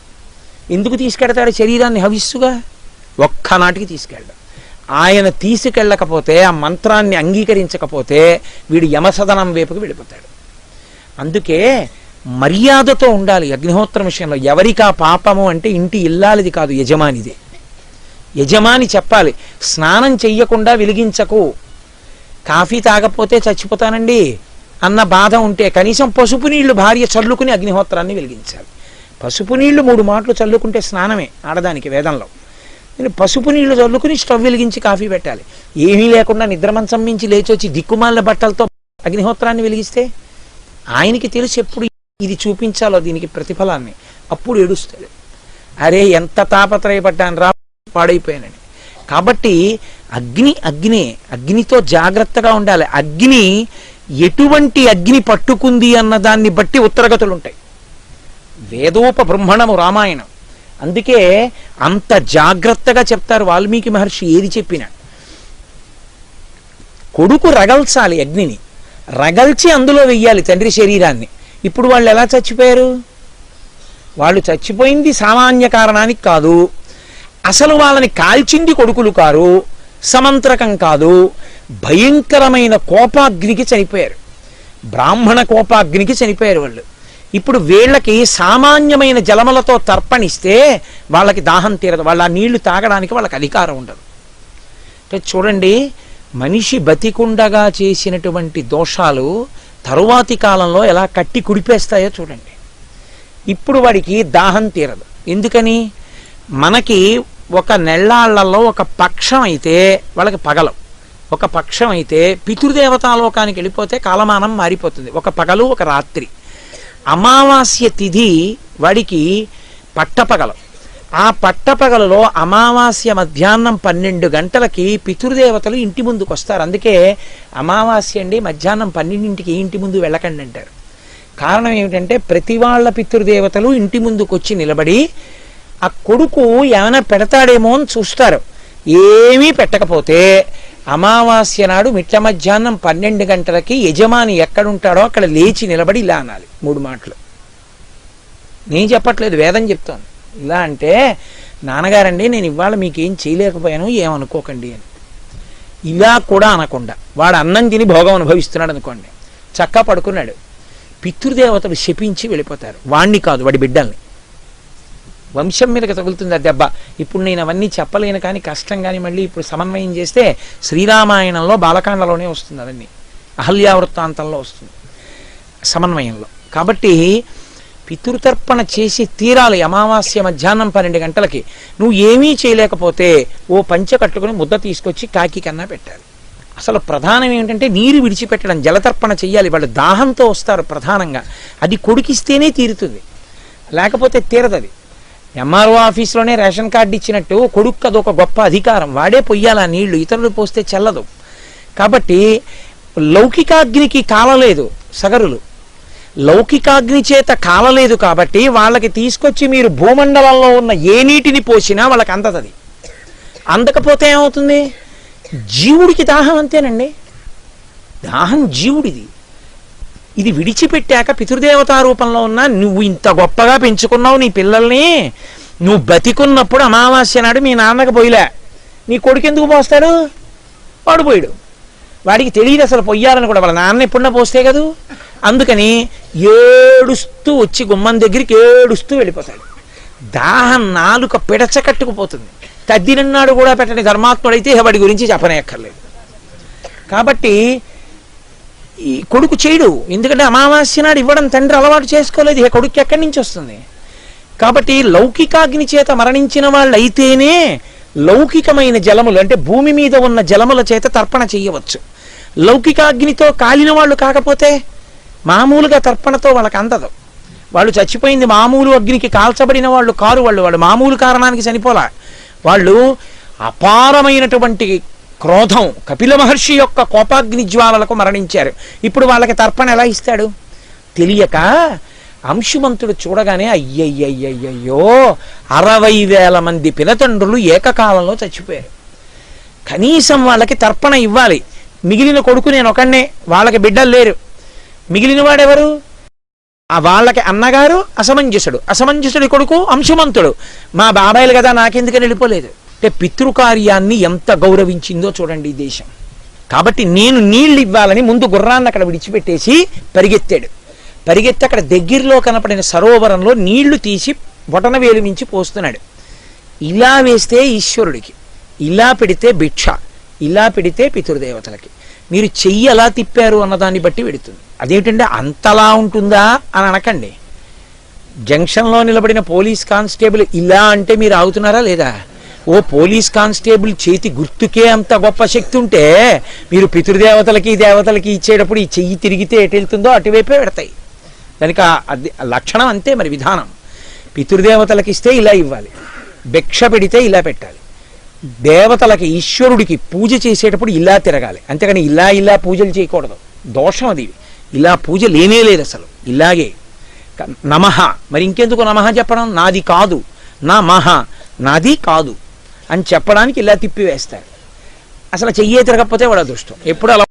ఎందుకు తీసుకెడతాడు? శరీరాన్ని హవిస్సుగా ఒక్కనాటికి తీసుకెళ్ళడం. ఆయన తీసుకెళ్ళకపోతే, ఆ మంత్రాన్ని అంగీకరించకపోతే వీడు యమసదనం వైపుకి వెళ్ళిపోతాడు. అందుకే మర్యాదతో ఉండాలి అగ్నిహోత్రం విషయంలో. ఎవరికా పాపము అంటే ఇంటి ఇల్లాలిది కాదు, యజమానిదే. యజమాని చెప్పాలి, స్నానం చెయ్యకుండా వెలిగించకు, కాఫీ తాగపోతే చచ్చిపోతానండి అన్న బాధ ఉంటే కనీసం పసుపు నీళ్లు భార్య చల్లుకుని అగ్నిహోత్రాన్ని వెలిగించాలి. పసుపు నీళ్లు 3 మాటలు చల్లుకుంటే స్నానమే ఆడదానికి వేదంలో. నేను పసుపు నీళ్లు చల్లుకుని స్టవ్ వెలిగించి కాఫీ పెట్టాలి. ఏమీ లేకుండా నిద్రమంచం మించి లేచొచ్చి దిక్కుమాల బట్టలతో అగ్నిహోత్రాన్ని వెలిగిస్తే ఆయనకి తెలుసు ఎప్పుడు ఇది చూపించాలో దీనికి ప్రతిఫలాన్ని. అప్పుడు ఏడుస్తాడు, అరే ఎంత తాపత్రయపడ్డాను రా, పాడైపోయానని. కాబట్టి అగ్నితో జాగ్రత్తగా ఉండాలి. అగ్ని ఎటువంటి అగ్ని పట్టుకుంది అన్నదాన్ని బట్టి ఉత్తరగతులు ఉంటాయి. వేదోపబ్రహ్మణము రామాయణం. అందుకే అంత జాగ్రత్తగా చెప్తారు వాల్మీకి మహర్షి ఏది చెప్పినా. కొడుకు రగల్చాలి, అగ్నిని రగల్చి అందులో వెయ్యాలి తండ్రి శరీరాన్ని. ఇప్పుడు వాళ్ళు ఎలా చచ్చిపోయారు? వాళ్ళు చచ్చిపోయింది సామాన్య కారణానికి కాదు, అసలు వాళ్ళని కాల్చింది కొడుకులు కారు, సమంత్రకం కాదు, భయంకరమైన కోపాగ్నికి చనిపోయారు, బ్రాహ్మణ కోపాగ్నికి చనిపోయారు వాళ్ళు. ఇప్పుడు వీళ్ళకి సామాన్యమైన జలములతో తర్పణిస్తే వాళ్ళకి దాహం తీరదు, వాళ్ళ నీళ్లు తాగడానికి వాళ్ళకి అధికారం ఉండదు. అంటే చూడండి, మనిషి బతికుండగా చేసినటువంటి దోషాలు తరువాతి కాలంలో ఎలా కట్టి కుడిపేస్తాయో చూడండి. ఇప్పుడు వాడికి దాహం తీరదు. ఎందుకని? మనకి ఒక నెల్లాళ్లలో ఒక పక్షం అయితే వాళ్ళకి పగలం, ఒక పక్షం అయితే పితృదేవతాలోకానికి వెళ్ళిపోతే కాలమానం మారిపోతుంది, ఒక పగలు ఒక రాత్రి. అమావాస్య తిథి వాడికి పట్టపగలం. ఆ పట్టపగలలో అమావాస్య మధ్యాహ్నం 12 గంటలకి పితృదేవతలు ఇంటి ముందుకు వస్తారు. అందుకే అమావాస్య అండి మధ్యాహ్నం 12ంటికి ఇంటి ముందు వెళ్ళకండి అంటారు. కారణం ఏమిటంటే ప్రతి వాళ్ళ పితృదేవతలు ఇంటి ముందుకు వచ్చి నిలబడి ఆ కొడుకు ఏమైనా పెడతాడేమో అని చూస్తారు. ఏమీ పెట్టకపోతే అమావాస్య నాడు మిట్ట మధ్యాహ్నం 12 గంటలకి యజమాని ఎక్కడుంటాడో అక్కడ లేచి నిలబడి ఇలా అనాలి 3 మాటలు. నేను చెప్పట్లేదు, వేదం చెప్తాను. ఇలా అంటే, నాన్నగారండి నేను ఇవాళ మీకేం చేయలేకపోయాను, ఏమనుకోకండి అని. ఇలా కూడా అనకుండా వాడు అన్నం తిని భోగం అనుభవిస్తున్నాడు అనుకోండి, చక్కా పడుకున్నాడు, పితృదేవతలు శపించి వెళ్ళిపోతారు. వాణ్ణి కాదు, వాడి బిడ్డల్ని. వంశం మీదకి తగులుతుంది ఆ దెబ్బ. ఇప్పుడు నేను అవన్నీ చెప్పలేను కానీ కష్టం, కానీ మళ్ళీ ఇప్పుడు సమన్వయం చేస్తే శ్రీరామాయణంలో బాలకాండలోనే వస్తుంది, అవన్నీ అహల్యావృత్తాంతంలో వస్తుంది సమన్వయంలో. కాబట్టి పితృతర్పణ చేసి తీరాలి అమావాస్య మధ్యాహ్నం 12 గంటలకి. నువ్వు ఏమీ చేయలేకపోతే ఓ పంచె కట్టుకుని ముద్ద తీసుకొచ్చి కాకి కన్నా పెట్టాలి. అసలు ప్రధానం ఏమిటంటే నీరు విడిచిపెట్టడం, జలతర్పణ చెయ్యాలి. వాళ్ళు దాహంతో వస్తారు ప్రధానంగా, అది కొడుకిస్తేనే తీరుతుంది, లేకపోతే తీరదది. ఎంఆర్ఓ ఆఫీస్లోనే రేషన్ కార్డు ఇచ్చినట్టు కొడుకు అదొక గొప్ప అధికారం, వాడే పొయ్యాలి ఆ నీళ్లు, ఇతరులు పోస్తే చెల్లదు. కాబట్టి లౌకికాగ్నికి కాలలేదు సగరులు, లౌకికాగ్ని చేత కాలలేదు కాబట్టి వాళ్ళకి తీసుకొచ్చి మీరు భూమండలంలో ఉన్న ఏ నీటిని పోసినా వాళ్ళకి అందదది. అందకపోతే ఏమవుతుంది? జీవుడికి దాహం అంతేనండి, దాహం జీవుడిది. ఇది విడిచిపెట్టాక పితృదేవతా రూపంలో ఉన్న నువ్వు ఇంత గొప్పగా పెంచుకున్నావు నీ పిల్లల్ని, నువ్వు బతికున్నప్పుడు అమావాస్య నాడు మీ నాన్నకు పోయిలే, నీ కొడుకు ఎందుకు పోస్తాడు? వాడు పోయాడు, వాడికి తెలియదు అసలు పొయ్యాలని కూడా, వాళ్ళ నాన్న ఎప్పుడన్నా పోస్తే కదూ. అందుకని ఏడుస్తూ వచ్చి గుమ్మం దగ్గరికి ఏడుస్తూ వెళ్ళిపోతాడు. దాహం నాలుక పిడచకట్టుకుపోతుంది. తద్దినన్నాడు కూడా పెట్టని ధర్మాత్ముడైతే వాడి గురించి చెప్పనక్కర్లేదు. కాబట్టి ఈ కొడుకు చేయడు, ఎందుకంటే అమావాస్య నాడు ఇవ్వడం తండ్రి అలవాటు చేసుకోలేదు, ఈ కొడుకు ఎక్కడి నుంచి వస్తుంది? కాబట్టి లౌకికాగ్ని చేత మరణించిన వాళ్ళు అయితేనే లౌకికమైన జలములు అంటే భూమి మీద ఉన్న జలముల చేత తర్పణ చేయవచ్చు. లౌకికాగ్నితో కాలిన వాళ్ళు కాకపోతే మామూలుగా తర్పణతో వాళ్ళకి అందదు. వాళ్ళు చచ్చిపోయింది మామూలు అగ్నికి కాల్చబడిన వాళ్ళు కారు, వాళ్ళు మామూలు కారణానికి చనిపోలా, వాళ్ళు అపారమైనటువంటి క్రోధం కపిల మహర్షి యొక్క కోపాగ్ని జ్వాలలకు మరణించారు. ఇప్పుడు వాళ్ళకి తర్పణ ఎలా ఇస్తాడు? తెలియక అంశుమంతుడు చూడగానే అయ్యయ్యయ్యయ్యో 60,000 మంది పినతండ్రులు ఏకకాలంలో చచ్చిపోయారు, కనీసం వాళ్ళకి తర్పణ ఇవ్వాలి. మిగిలిన కొడుకు నేను ఒకనే, వాళ్ళకి బిడ్డలు లేరు, మిగిలిన వాడెవరు? వాళ్ళకి అన్నగారు అసమంజసుడి కొడుకు అంశుమంతుడు, మా బాబాయిలు కదా నాకెందుకని వెళ్ళిపోలేదు. అంటే పితృకార్యాన్ని ఎంత గౌరవించిందో చూడండి ఈ దేశం. కాబట్టి నేను నీళ్ళు ఇవ్వాలని ముందు గుర్రాన్ని అక్కడ విడిచిపెట్టేసి పరిగెత్తి అక్కడ దగ్గరలో కనపడిన సరోవరంలో నీళ్లు తీసి బొటనవేలు మించి పోస్తున్నాడు. ఇలా వేస్తే ఈశ్వరుడికి, ఇలా పెడితే భిక్ష, ఇలా పెడితే పితృదేవతలకి. మీరు చెయ్యి ఎలా తిప్పారు అన్నదాన్ని బట్టి పెడుతుంది. అదేమిటంటే అంతలా ఉంటుందా అని అనకండి. జంక్షన్లో నిలబడిన పోలీస్ కానిస్టేబుల్ ఇలా అంటే మీరు ఆగుతున్నారా లేదా? ఓ పోలీస్ కానిస్టేబుల్ చేతి గుర్తుకే అంత గొప్ప శక్తి ఉంటే మీరు పితృదేవతలకి దేవతలకి ఇచ్చేటప్పుడు ఈ చెయ్యి తిరిగితే ఎటు వెళ్తుందో అటువైపే పెడతాయి. దానికి అది లక్షణం అంతే మరి విధానం. పితృదేవతలకి ఇస్తే ఇలా ఇవ్వాలి, భిక్ష పెడితే ఇలా పెట్టాలి, దేవతలకి ఈశ్వరుడికి పూజ చేసేటప్పుడు ఇలా తిరగాలి, అంతేకాని ఇలా పూజలు చేయకూడదు, దోషం అది. ఇలా పూజ లేనే లేదు అసలు, ఇలాగే నమః. మరి ఇంకెందుకు నమః చెప్పడం? నాది కాదు, నా మహ, నాది కాదు అని చెప్పడానికి ఇలా తిప్పివేస్తారు. అసలు చెయ్యే తిరగకపోతే వాడు అదృష్టం. ఎప్పుడు అలా